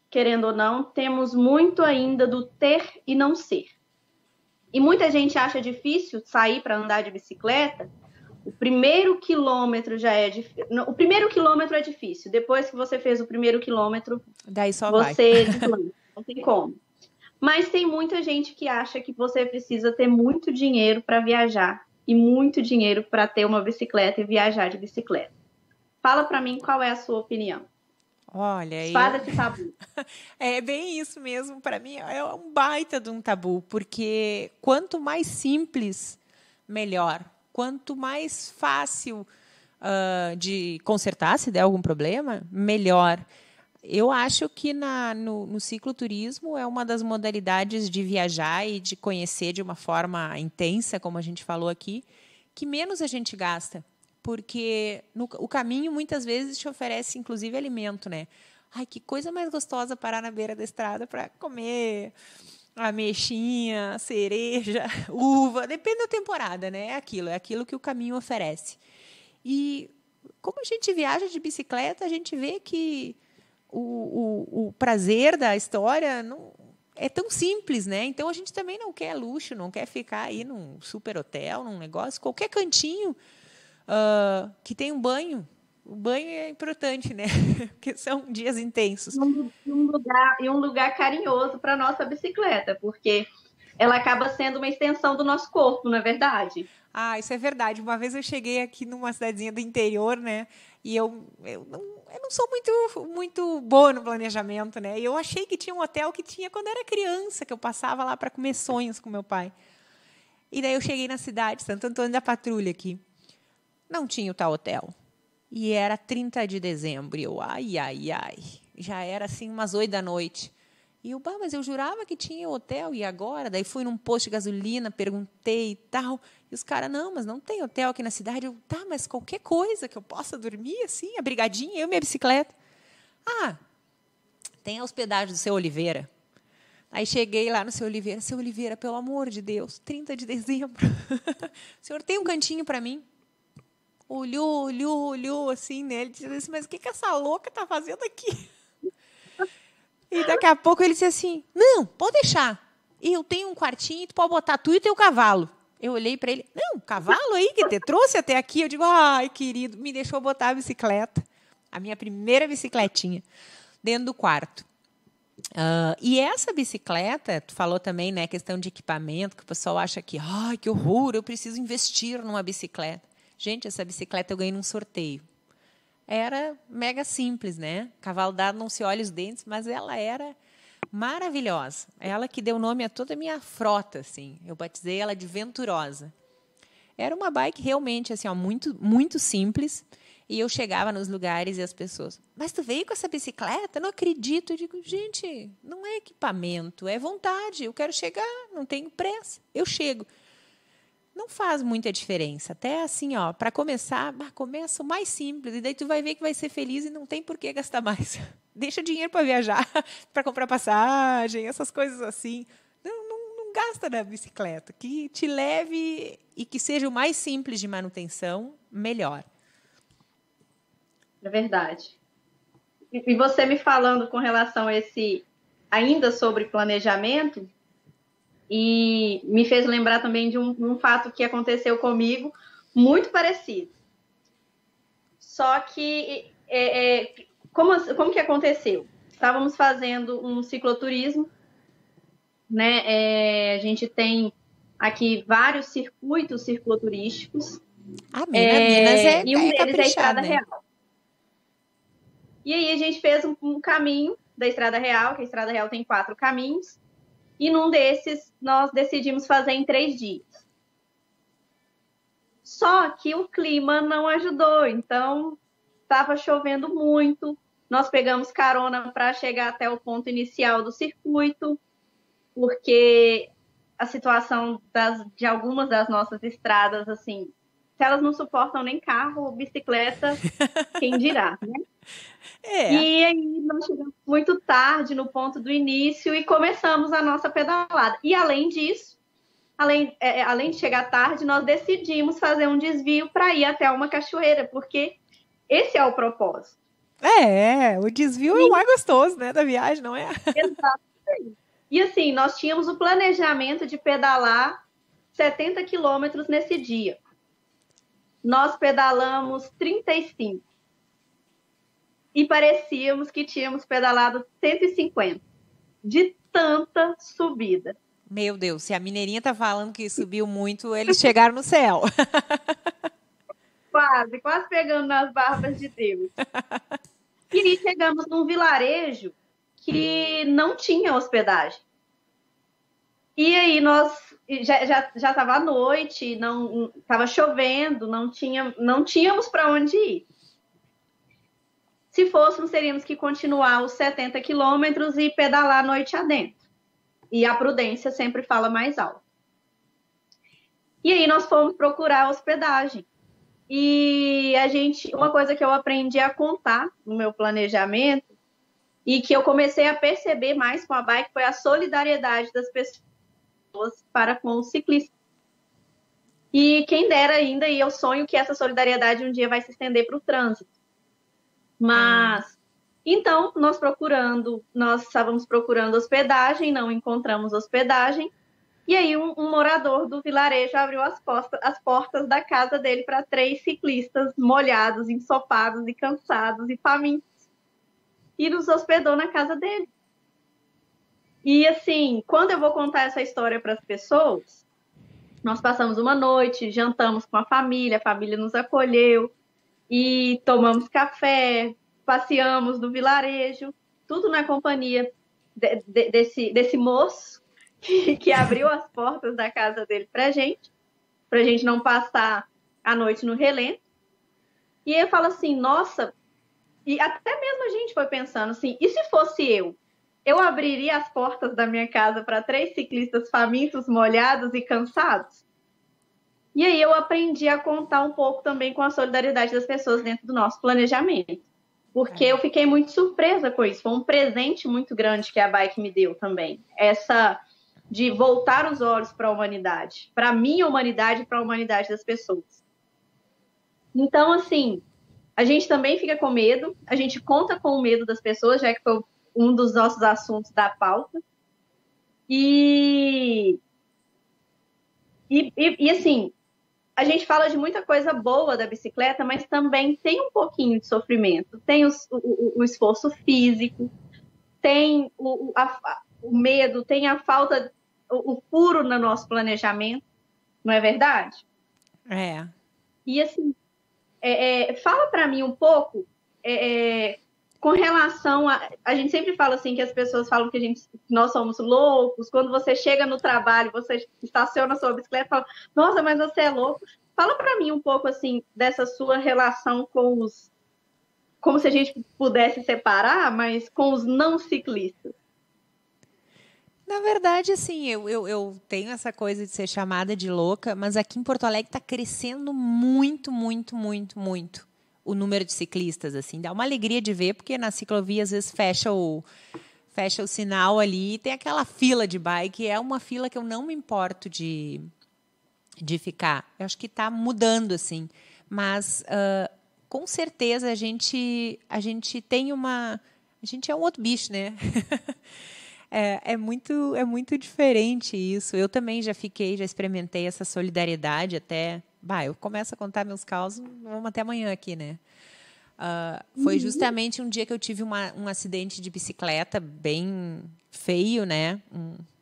querendo ou não, temos muito ainda do ter e não ser. E muita gente acha difícil sair para andar de bicicleta. O primeiro quilômetro já é difícil. O primeiro quilômetro é difícil. Depois que você fez o primeiro quilômetro, daí só você não tem como. Mas tem muita gente que acha que você precisa ter muito dinheiro para viajar e muito dinheiro para ter uma bicicleta e viajar de bicicleta. Fala para mim qual é a sua opinião. Olha, esse tabu. É bem isso mesmo. Para mim é um baita de um tabu, porque quanto mais simples, melhor. Quanto mais fácil de consertar, se der algum problema, melhor. Eu acho que no cicloturismo é uma das modalidades de viajar e de conhecer de uma forma intensa, como a gente falou aqui, que menos a gente gasta. Porque o caminho, muitas vezes, te oferece, inclusive, alimento, né? Ai, que coisa mais gostosa parar na beira da estrada para comer ameixinha, cereja, uva. Depende da temporada, né? É aquilo que o caminho oferece. E como a gente viaja de bicicleta, a gente vê que o prazer da história não é tão simples, né? Então, a gente também não quer luxo, não quer ficar aí num super hotel, num negócio, qualquer cantinho que tem um banho. O banho é importante, né? Porque são dias intensos. Um lugar carinhoso para a nossa bicicleta, porque ela acaba sendo uma extensão do nosso corpo, não é verdade? Isso é verdade. Uma vez eu cheguei aqui numa cidadezinha do interior, né? E eu não sou muito boa no planejamento, né? E eu achei que tinha um hotel que tinha quando era criança, que eu passava lá para comer sonhos com meu pai. E daí eu cheguei na cidade, Santo Antônio da Patrulha aqui. não tinha o tal hotel. E era 30 de dezembro. E eu, ai. Já era assim umas 8 da noite. E eu, mas eu jurava que tinha hotel, e agora? Daí fui num posto de gasolina, perguntei e tal. E os caras, não, mas não tem hotel aqui na cidade. Eu, tá, mas qualquer coisa que eu possa dormir, assim, abrigadinha, eu e minha bicicleta. Tem a hospedagem do Seu Oliveira. Aí cheguei lá no Seu Oliveira. Seu Oliveira, pelo amor de Deus, 30 de dezembro. O senhor tem um cantinho para mim? Olhou assim nele. Disse assim, mas o que essa louca tá fazendo aqui? E daqui a pouco ele disse assim, não, pode deixar. Eu tenho um quartinho, tu pode botar tu e teu cavalo. Eu olhei para ele, não, cavalo aí que te trouxe até aqui. Eu digo, ai, querido, me deixou botar a bicicleta. A minha primeira bicicletinha, dentro do quarto. E essa bicicleta, tu falou também, né, questão de equipamento, que o pessoal acha que, ai, que horror, eu preciso investir numa bicicleta. Gente, essa bicicleta eu ganhei num sorteio. Era mega simples, né? Cavalo dado não se olha os dentes, mas ela era maravilhosa. Ela que deu nome a toda a minha frota, assim. Eu batizei ela de Venturosa. Era uma bike realmente assim, muito, muito simples. E eu chegava nos lugares e as pessoas, mas tu veio com essa bicicleta? Não acredito. Eu digo, gente, não é equipamento, é vontade. Eu quero chegar, não tenho pressa. Eu chego. Não faz muita diferença. Até assim, para começar, começa o mais simples. E daí tu vai ver que vai ser feliz e não tem por que gastar mais. Deixa dinheiro para viajar, para comprar passagem, essas coisas assim. Não gasta na bicicleta. Que te leve e que seja o mais simples de manutenção, melhor. É verdade. E você me falando com relação a esse, ainda sobre planejamento, e me fez lembrar também de um fato que aconteceu comigo, muito parecido. Só que, como que aconteceu? Estávamos fazendo um cicloturismo, né? A gente tem aqui vários circuitos cicloturísticos. Minas e um deles é a Estrada, né? Real. E aí a gente fez um caminho da Estrada Real, que a Estrada Real tem 4 caminhos, e num desses nós decidimos fazer em 3 dias. Só que o clima não ajudou, então estava chovendo muito, nós pegamos carona para chegar até o ponto inicial do circuito, porque a situação de algumas das nossas estradas, assim, se elas não suportam nem carro ou bicicleta, quem dirá, né? E aí nós chegamos muito tarde no ponto do início e começamos a nossa pedalada. E além disso, além de chegar tarde, nós decidimos fazer um desvio para ir até uma cachoeira, porque esse é o propósito. O desvio é o mais gostoso, né, da viagem, não é? Exatamente. E assim, nós tínhamos o planejamento de pedalar 70 quilômetros nesse dia. Nós pedalamos 35. E parecíamos que tínhamos pedalado 150, de tanta subida. Meu Deus, se a mineirinha tá falando que subiu muito, eles chegaram no céu. Quase pegando nas barbas de Deus. E aí chegamos num vilarejo que não tinha hospedagem. E aí nós já estava à noite, não estava chovendo, não tínhamos para onde ir. Se fôssemos, teríamos que continuar os 70 quilômetros e pedalar a noite adentro. E a prudência sempre fala mais alto. E aí nós fomos procurar hospedagem. E uma coisa que eu aprendi a contar no meu planejamento e que eu comecei a perceber mais com a bike foi a solidariedade das pessoas para com os ciclistas. E quem dera ainda, e eu sonho que essa solidariedade um dia vai se estender para o trânsito. Mas, então, nós estávamos procurando hospedagem, não encontramos hospedagem, e aí um morador do vilarejo abriu as portas da casa dele para 3 ciclistas molhados, ensopados e cansados e famintos, e nos hospedou na casa dele. E assim, quando eu vou contar essa história para as pessoas, nós passamos uma noite, jantamos com a família nos acolheu, e tomamos café, passeamos no vilarejo, tudo na companhia desse moço que abriu as portas da casa dele para gente não passar a noite no relento. E aí eu falo assim, nossa, e até mesmo a gente foi pensando assim, e se fosse eu? Eu abriria as portas da minha casa para 3 ciclistas famintos, molhados e cansados? E aí eu aprendi a contar um pouco também com a solidariedade das pessoas dentro do nosso planejamento. Porque eu fiquei muito surpresa com isso. Foi um presente muito grande que a bike me deu também. Essa de voltar os olhos para a humanidade. Para a minha humanidade e para a humanidade das pessoas. Então, assim, a gente também fica com medo. A gente conta com o medo das pessoas, já que foi um dos nossos assuntos da pauta. E assim, a gente fala de muita coisa boa da bicicleta, mas também tem um pouquinho de sofrimento. Tem o esforço físico, tem o medo, tem a falta, o furo no nosso planejamento, não é verdade? É. E assim, fala para mim um pouco com relação a gente sempre fala assim que as pessoas falam que nós somos loucos. Quando você chega no trabalho, você estaciona sua bicicleta e fala, nossa, mas você é louco. Fala para mim um pouco assim dessa sua relação com os, como se a gente pudesse separar, mas com os não ciclistas. Na verdade, assim, eu tenho essa coisa de ser chamada de louca, mas aqui em Porto Alegre está crescendo muito, muito, muito, muito o número de ciclistas, assim. Dá uma alegria de ver, porque na ciclovia, às vezes, fecha o sinal ali e tem aquela fila de bike. É uma fila que eu não me importo de ficar. Eu acho que está mudando, assim. Mas, com certeza, a gente tem uma... A gente é um outro bicho, né? É muito diferente isso. Eu também já experimentei essa solidariedade até... eu começo a contar meus causos, vamos até amanhã aqui, né? Foi justamente um dia que eu tive um acidente de bicicleta bem feio, né?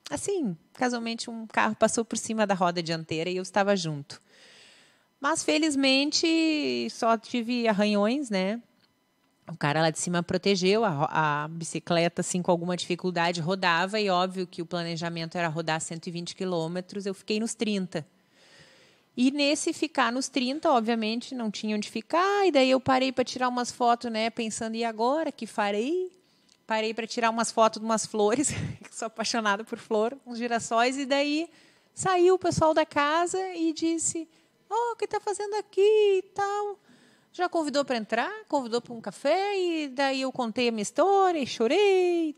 Assim, casualmente um carro passou por cima da roda dianteira e eu estava junto. Mas, felizmente, só tive arranhões, né? O cara lá de cima protegeu, a bicicleta, assim, com alguma dificuldade, rodava, e óbvio que o planejamento era rodar 120 quilômetros, eu fiquei nos 30. E nesse ficar nos 30, obviamente, não tinha onde ficar, e daí eu parei para tirar umas fotos, né, pensando, e agora, que farei? Parei para tirar umas fotos de umas flores, sou apaixonada por flor, uns girassóis, e daí saiu o pessoal da casa e disse, o que está fazendo aqui e tal... Já convidou para entrar, convidou para um café, e daí eu contei a minha história, e chorei,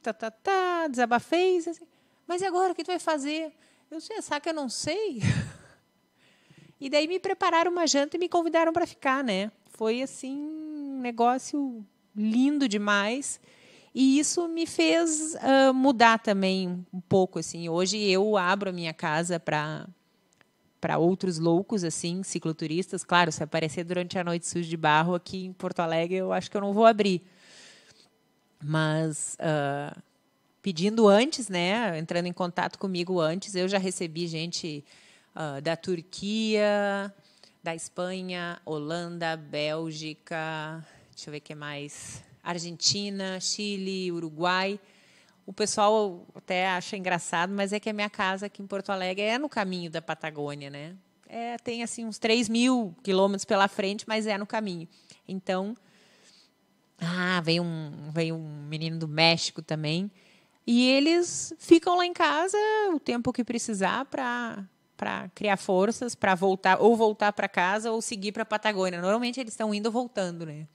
desabafei. Assim, mas e agora, o que tu vai fazer? Eu disse, sabe que eu não sei? E daí me prepararam uma janta e me convidaram para ficar, né? Foi, assim, um negócio lindo demais. E isso me fez mudar também um pouco. Assim. Hoje eu abro a minha casa para outros loucos, assim, cicloturistas. Claro, se aparecer durante a noite suja de barro aqui em Porto Alegre, eu acho que eu não vou abrir. Mas, pedindo antes, né, entrando em contato comigo antes, eu já recebi gente da Turquia, da Espanha, Holanda, Bélgica, deixa eu ver o que mais, Argentina, Chile, Uruguai. O pessoal até acha engraçado, mas é que a minha casa aqui em Porto Alegre é no caminho da Patagônia, né? Tem assim uns 3.000 quilômetros pela frente, mas é no caminho. Então, veio um menino do México também, e eles ficam lá em casa o tempo que precisar para criar forças, para voltar para casa ou seguir para a Patagônia. Normalmente eles estão indo ou voltando, né?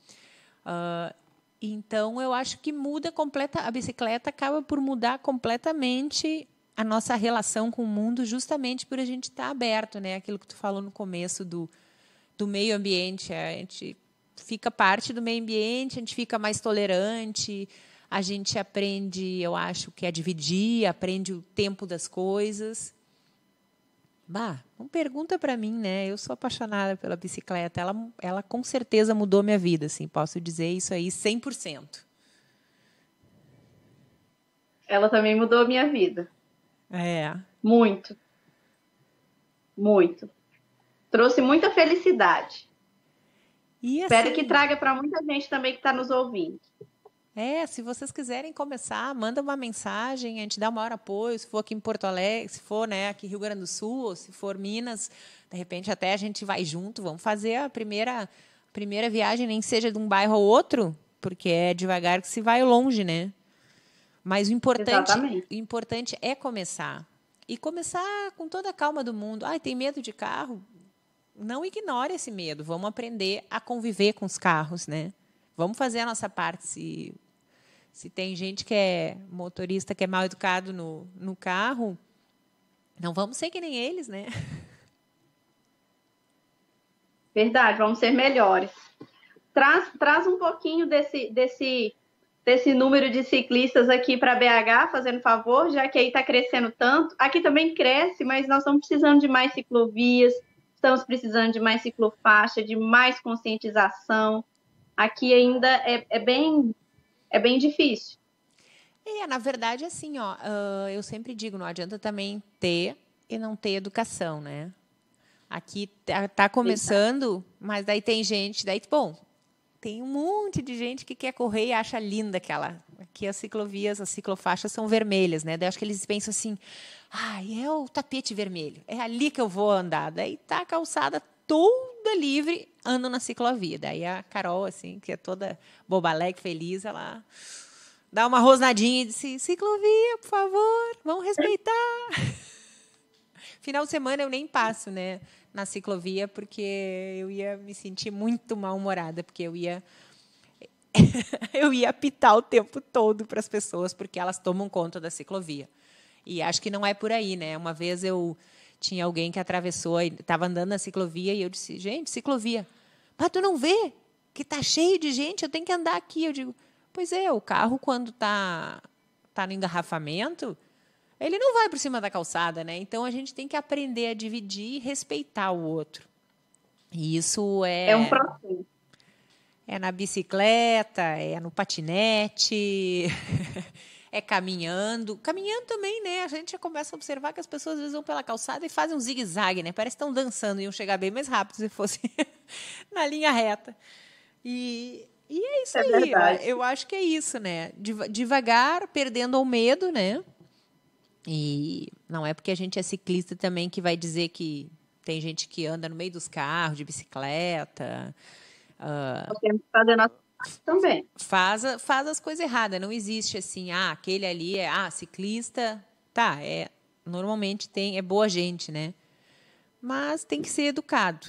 Então, eu acho que a bicicleta acaba por mudar completamente a nossa relação com o mundo, justamente por a gente estar aberto, né? Aquilo que tu falou no começo do meio ambiente. A gente fica parte do meio ambiente, a gente fica mais tolerante, a gente aprende, eu acho, que é dividir, aprende o tempo das coisas. Não pergunta para mim, né? Eu sou apaixonada pela bicicleta. Ela com certeza mudou minha vida, assim, posso dizer isso aí 100%. Ela também mudou a minha vida. Muito. Muito. Trouxe muita felicidade. E, assim, espero que traga para muita gente também que está nos ouvindo. Se vocês quiserem começar, manda uma mensagem, a gente dá o maior apoio, se for aqui em Porto Alegre, se for, né, aqui em Rio Grande do Sul, ou se for Minas, de repente até a gente vai junto, vamos fazer a primeira primeira viagem nem seja de um bairro ao outro, porque é devagar que se vai longe, né? Mas o importante é começar. E começar com toda a calma do mundo. Ai, tem medo de carro? Não ignore esse medo. Vamos aprender a conviver com os carros, né? Vamos fazer a nossa parte. Se tem gente que é motorista, que é mal educado no carro, não vamos ser que nem eles, né? Verdade, vamos ser melhores. Traz um pouquinho desse número de ciclistas aqui para BH, fazendo favor, já que aí está crescendo tanto. Aqui também cresce, mas nós estamos precisando de mais ciclovias, estamos precisando de mais ciclofaixa, de mais conscientização. Aqui ainda é bem difícil. Na verdade, assim, ó, eu sempre digo, não adianta também ter e não ter educação, né? Aqui tá começando, mas daí tem gente, tem um monte de gente que quer correr e acha linda aqui as ciclovias, as ciclofaixas são vermelhas, né? Daí acho que eles pensam assim, é o tapete vermelho, é ali que eu vou andar. Daí tá a calçada toda livre, ando na ciclovia. Daí a Carol, assim, que é toda bobaleg, feliz, ela dá uma rosnadinha e disse, ciclovia, por favor, vamos respeitar. Final de semana eu nem passo, né, na ciclovia, porque eu ia me sentir muito mal-humorada, porque eu ia apitar o tempo todo para as pessoas, porque elas tomam conta da ciclovia. E acho que não é por aí, né? Uma vez tinha alguém que atravessou, estava andando na ciclovia, e eu disse, gente, ciclovia, mas tu não vê que está cheio de gente, eu tenho que andar aqui. Eu digo, pois é, o carro, quando tá no engarrafamento, ele não vai por cima da calçada, né? Então, a gente tem que aprender a dividir e respeitar o outro. E isso é um processo. É na bicicleta, é no patinete, é caminhando. Caminhando também, né? A gente já começa a observar que as pessoas às vezes vão pela calçada e fazem um zigue-zague, né? Parece que estão dançando e iam chegar bem mais rápido se fosse na linha reta. E é isso aí. Verdade. Eu acho que é isso, né? Devagar, perdendo o medo, né? E não é porque a gente é ciclista também que vai dizer que tem gente que anda no meio dos carros, de bicicleta. Nós temos que fazer nossa parte também. Faz as coisas erradas. Não existe assim, aquele ali é ciclista. Tá, normalmente é boa gente, né? Mas tem que ser educado.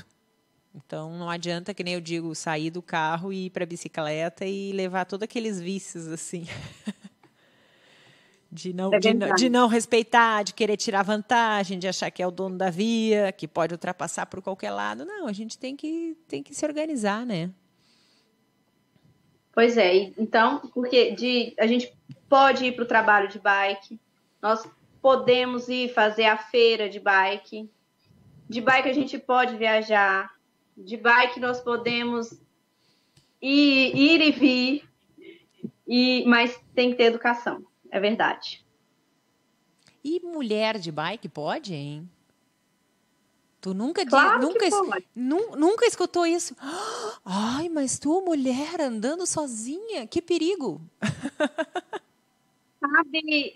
Então, não adianta, que nem eu digo, sair do carro e ir para a bicicleta e levar todos aqueles vícios, assim. De não respeitar, de querer tirar vantagem, de achar que é o dono da via, que pode ultrapassar por qualquer lado. Não, a gente tem que se organizar, né? Pois é. Então, porque a gente pode ir para o trabalho de bike, nós podemos ir fazer a feira de bike a gente pode viajar, de bike nós podemos ir e vir, mas tem que ter educação. É verdade. E mulher de bike pode, hein? Tu nunca escutou isso? Ai, mas tu, mulher, andando sozinha? Que perigo!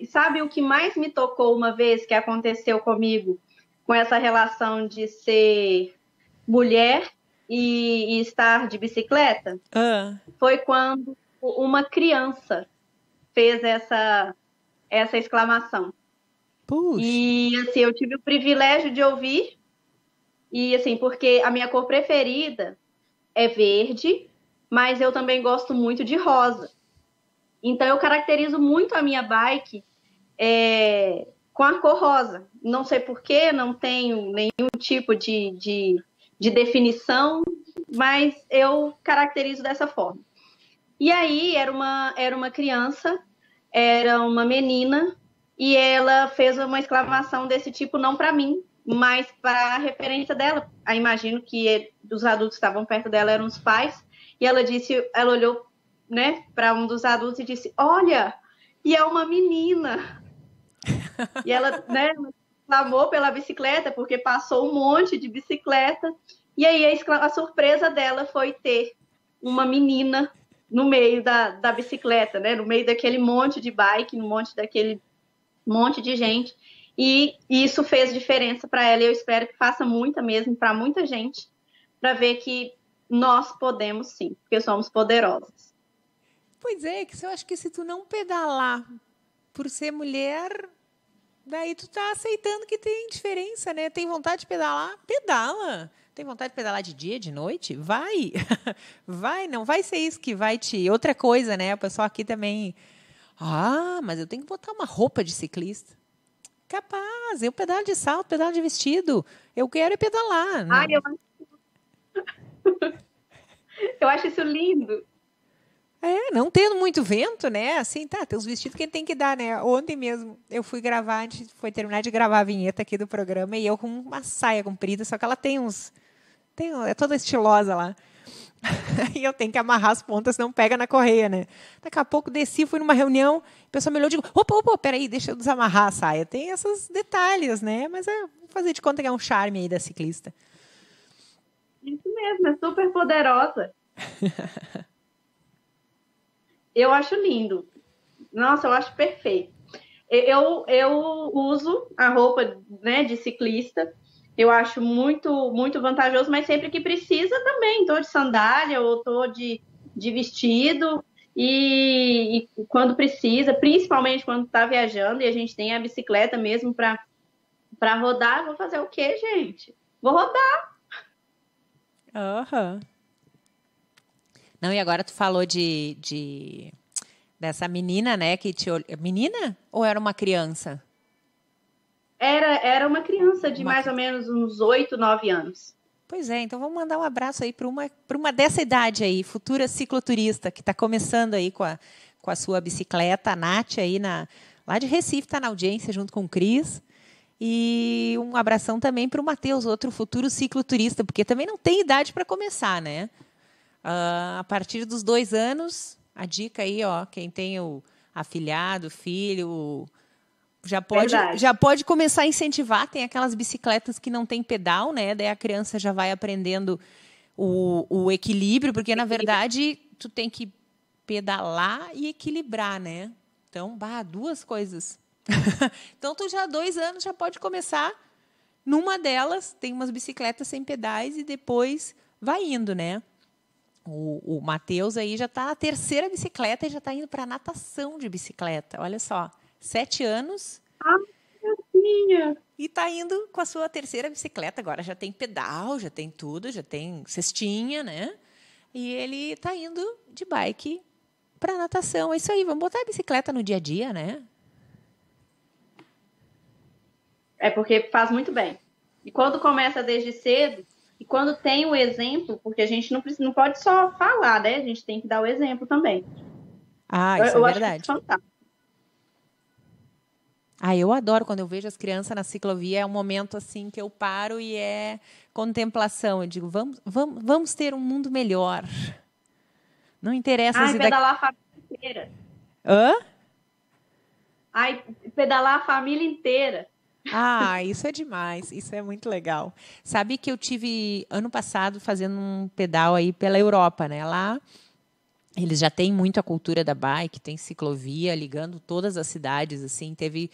Sabe o que mais me tocou uma vez que aconteceu comigo com essa relação de ser mulher e estar de bicicleta? Foi quando uma criança fez essa exclamação. Puxa. E assim, eu tive o privilégio de ouvir, e assim, porque a minha cor preferida é verde, mas eu também gosto muito de rosa. Então eu caracterizo muito a minha bike com a cor rosa. Não sei porquê, não tenho nenhum tipo de definição, mas eu caracterizo dessa forma. E aí era uma criança, era uma menina, e ela fez uma exclamação desse tipo, não para mim, mas para a referência dela. Eu imagino que os adultos que estavam perto dela eram os pais, e ela olhou, né, para um dos adultos e disse, olha, e é uma menina. E ela, né, clamou pela bicicleta, porque passou um monte de bicicleta, e aí a surpresa dela foi ter uma menina no meio da bicicleta, né? No meio daquele monte de bike, no daquele monte de gente. E isso fez diferença para ela. E eu espero que faça muita mesmo para muita gente, para ver que nós podemos sim, porque somos poderosas. Pois é, que eu acho que se tu não pedalar por ser mulher, daí tu tá aceitando que tem diferença, né? Tem vontade de pedalar? Pedala. Tem vontade de pedalar de dia, de noite? Vai. Vai, não vai ser isso que vai te... Outra coisa, né? O pessoal aqui também... Ah, mas eu tenho que botar uma roupa de ciclista. Capaz, eu pedalo de salto, pedalo de vestido. Eu quero é pedalar. Ai, eu acho isso lindo. Não tendo muito vento, né? Assim, tá, tem os vestidos que ele tem que dar, né? Ontem mesmo eu fui gravar, a gente foi terminar de gravar a vinheta aqui do programa e eu com uma saia comprida, só que ela tem é toda estilosa lá. E eu tenho que amarrar as pontas, senão pega na correia, né? Daqui a pouco desci, fui numa reunião, o pessoal me olhou e digo, opa, peraí, deixa eu desamarrar a saia. Tem esses detalhes, né? Mas vou fazer de conta que é um charme aí da ciclista. Isso mesmo, é super poderosa. Eu acho lindo. Nossa, eu acho perfeito. Eu uso a roupa, né, de ciclista. Eu acho muito, muito vantajoso, mas sempre que precisa também. Estou de sandália ou estou de vestido. E quando precisa, principalmente quando está viajando e a gente tem a bicicleta mesmo para rodar, vou fazer o quê, gente? Vou rodar. Uhum. Não, e agora tu falou dessa menina, né? Que te menina ou era uma criança? Era uma criança de mais ou menos uns 8, 9 anos. Pois é, então vamos mandar um abraço aí para uma dessa idade aí, futura cicloturista, que está começando aí com a sua bicicleta, a Nath aí lá de Recife, está na audiência junto com o Cris. E um abração também para o Matheus, outro futuro cicloturista, porque também não tem idade para começar, né? A partir dos 2 anos, a dica aí, ó, quem tem o afilhado, filho, já pode começar a incentivar. Tem aquelas bicicletas que não tem pedal, né? Daí a criança já vai aprendendo o equilíbrio, porque, na verdade, tu tem que pedalar e equilibrar, né? Então, duas coisas. Então, tu já 2 anos já pode começar. Numa delas, tem umas bicicletas sem pedais e depois vai indo, né? O Matheus aí já está na 3ª bicicleta e já está indo para natação de bicicleta. Olha só, 7 anos. Meu filho. E está indo com a sua 3ª bicicleta. Agora já tem pedal, já tem tudo, já tem cestinha, né? E ele está indo de bike para natação. É isso aí, vamos botar a bicicleta no dia a dia, né? É porque faz muito bem. E quando começa desde cedo, e quando tem o exemplo, porque a gente não pode só falar, né? A gente tem que dar o exemplo também. Isso é verdade. Acho isso fantástico. Eu adoro quando eu vejo as crianças na ciclovia. É um momento assim que eu paro e é contemplação. Eu digo, vamos ter um mundo melhor. Não interessa... pedalar a família inteira. Hã? Pedalar a família inteira. Isso é demais. Isso é muito legal. Sabe que eu tive, ano passado, fazendo um pedal aí pela Europa, né? Lá, eles já têm muito a cultura da bike, tem ciclovia ligando todas as cidades, assim. Teve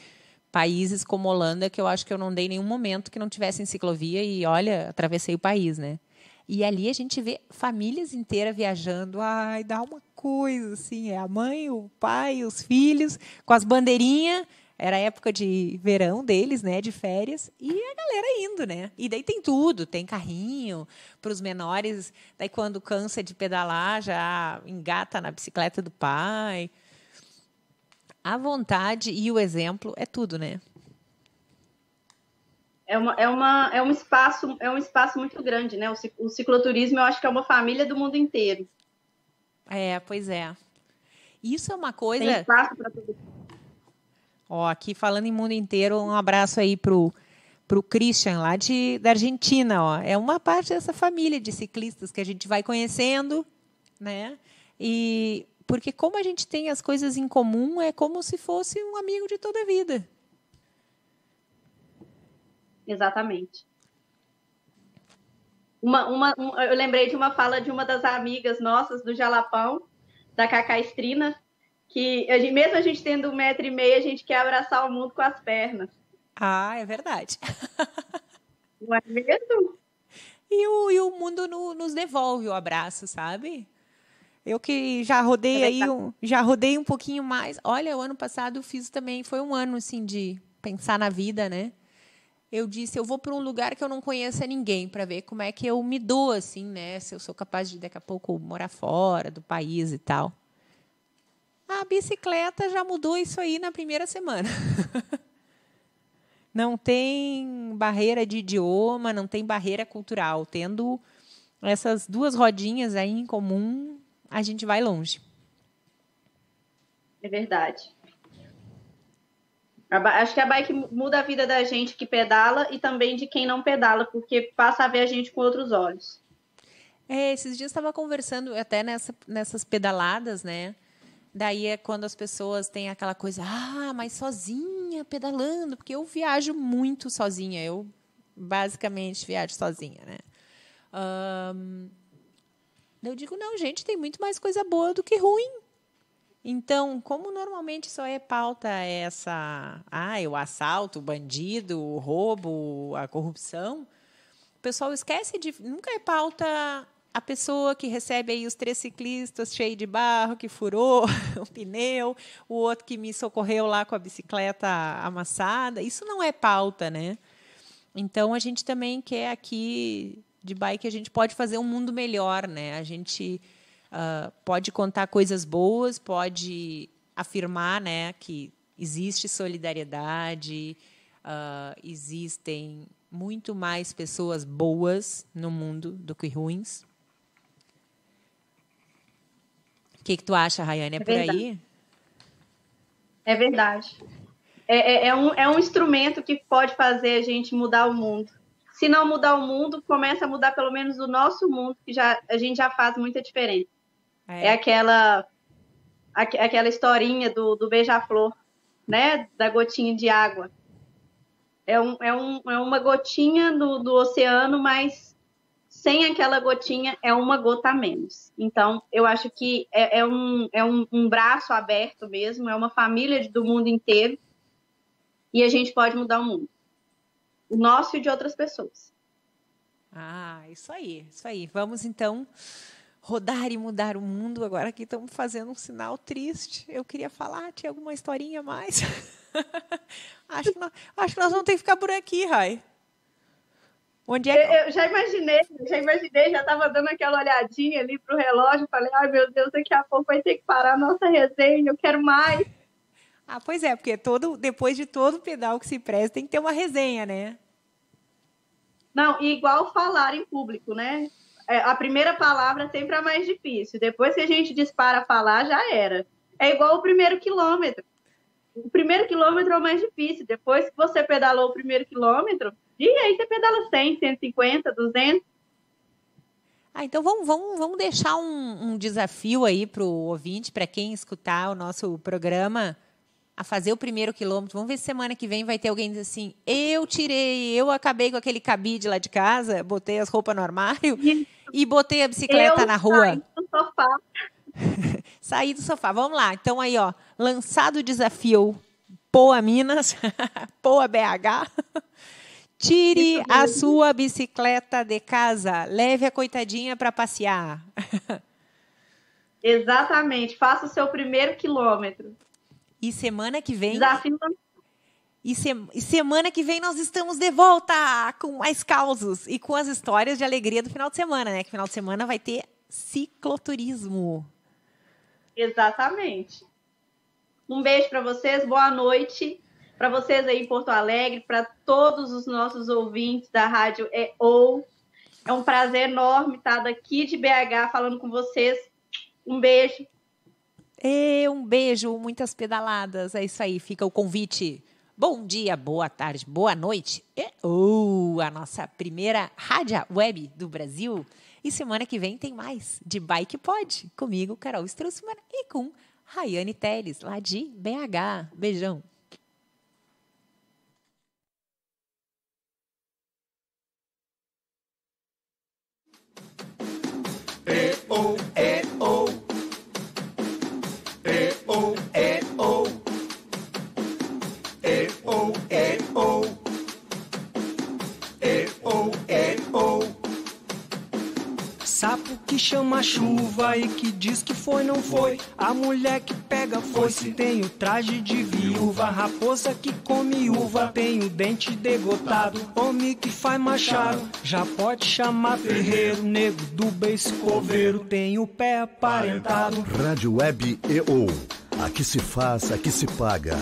países como Holanda que eu acho que eu não dei nenhum momento que não tivessem ciclovia e, olha, atravessei o país, né? E ali a gente vê famílias inteiras viajando. Dá uma coisa, assim. É a mãe, o pai, os filhos, com as bandeirinhas. Era a época de verão deles, né, de férias, e a galera indo, né? E daí tem tudo, tem carrinho para os menores, daí quando cansa de pedalar, já engata na bicicleta do pai. A vontade e o exemplo é tudo, né? É um espaço muito grande, né? O cicloturismo, eu acho que é uma família do mundo inteiro. Pois é. Isso é uma coisa... Tem espaço para tudo. Aqui falando em mundo inteiro, um abraço aí pro Christian, lá da Argentina. É uma parte dessa família de ciclistas que a gente vai conhecendo, né? E porque como a gente tem as coisas em comum, é como se fosse um amigo de toda a vida. Exatamente. Eu lembrei de uma fala de uma das amigas nossas do Jalapão, da Cacá Estrina, que mesmo a gente tendo 1,5 m, a gente quer abraçar o mundo com as pernas. É verdade. Não é mesmo? e o mundo nos devolve o abraço, sabe? Eu que já rodei já rodei um pouquinho mais. Olha, o ano passado eu fiz também, foi um ano assim de pensar na vida, né? Eu disse, eu vou para um lugar que eu não conheça ninguém para ver como é que eu me dou assim, né? Se eu sou capaz de daqui a pouco morar fora do país e tal. A bicicleta já mudou isso aí na primeira semana. Não tem barreira de idioma, não tem barreira cultural. Tendo essas duas rodinhas aí em comum, a gente vai longe. É verdade. Acho que a bike muda a vida da gente que pedala e também de quem não pedala, porque passa a ver a gente com outros olhos. Esses dias estava conversando até nessas pedaladas, né? Daí é quando as pessoas têm aquela coisa, mas sozinha, pedalando, porque eu viajo muito sozinha, eu basicamente viajo sozinha, né? Eu digo, não, gente, tem muito mais coisa boa do que ruim. Então, como normalmente só é pauta essa, o assalto, o bandido, o roubo, a corrupção, o pessoal esquece de... Nunca é pauta a pessoa que recebe aí os 3 ciclistas cheio de barro, que furou o pneu, o outro que me socorreu lá com a bicicleta amassada. Isso não é pauta, né? Então, a gente também quer aqui, de bike, a gente pode fazer um mundo melhor, né? A gente... pode contar coisas boas, pode afirmar, né, que existe solidariedade, existem muito mais pessoas boas no mundo do que ruins. O que tu acha, Rayane? É por aí? É verdade. É um instrumento que pode fazer a gente mudar o mundo. Se não mudar o mundo, começa a mudar pelo menos o nosso mundo, que a gente já faz muita diferença. É aquela historinha do beija-flor, né? Da gotinha de água. É uma gotinha do oceano, mas sem aquela gotinha é uma gota a menos. Então, eu acho que é um braço aberto mesmo, é uma família do mundo inteiro, e a gente pode mudar o mundo. O nosso e de outras pessoas. Isso aí, isso aí. Vamos, então... rodar e mudar o mundo. Agora aqui estamos fazendo um sinal triste. Eu queria falar, tinha alguma historinha a mais? acho que nós vamos ter que ficar por aqui, Rai. Onde é que... Eu já imaginei, já estava dando aquela olhadinha ali para o relógio, falei, ai meu Deus, daqui a pouco vai ter que parar a nossa resenha, eu quero mais. Pois é, porque depois de todo pedal que se presta, tem que ter uma resenha, né? Não, igual falar em público, né? A primeira palavra sempre é a mais difícil. Depois que a gente dispara a falar, já era. É igual o primeiro quilômetro. O primeiro quilômetro é o mais difícil. Depois que você pedalou o primeiro quilômetro, e aí você pedala 100, 150, 200. Então vamos deixar um desafio aí para o ouvinte, para quem escutar o nosso programa, a fazer o primeiro quilômetro. Vamos ver se semana que vem vai ter alguém dizer assim, eu acabei com aquele cabide lá de casa, botei as roupas no armário e botei a bicicleta na rua. Saí do sofá. Saí do sofá. Vamos lá. Então, aí, lançado o desafio Poa Minas, Poa BH. Tire a sua bicicleta de casa. Leve a coitadinha para passear. Exatamente. Faça o seu primeiro quilômetro. E semana que vem... Desafio. E semana que vem nós estamos de volta com mais causos e com as histórias de alegria do final de semana, né? Que final de semana vai ter cicloturismo. Exatamente. Um beijo para vocês, boa noite para vocês aí em Porto Alegre, para todos os nossos ouvintes da Rádio EO. É um prazer enorme estar daqui de BH falando com vocês. Um beijo. Um beijo, muitas pedaladas. É isso aí, fica o convite. Bom dia, boa tarde, boa noite. A nossa primeira rádio web do Brasil. E semana que vem tem mais de Bike Pod. Comigo, Carol Strussmann, e com Rayane Telles, lá de BH. Beijão. sapo que chama chuva e que diz que foi, não foi. A mulher que pega foice tem o traje de viúva. Raposa que come uva tem o dente degotado. Homem que faz machado já pode chamar ferreiro. Nego do beiço coveiro tem o pé aparentado. Rádio Web EO. Aqui se faz, aqui se paga.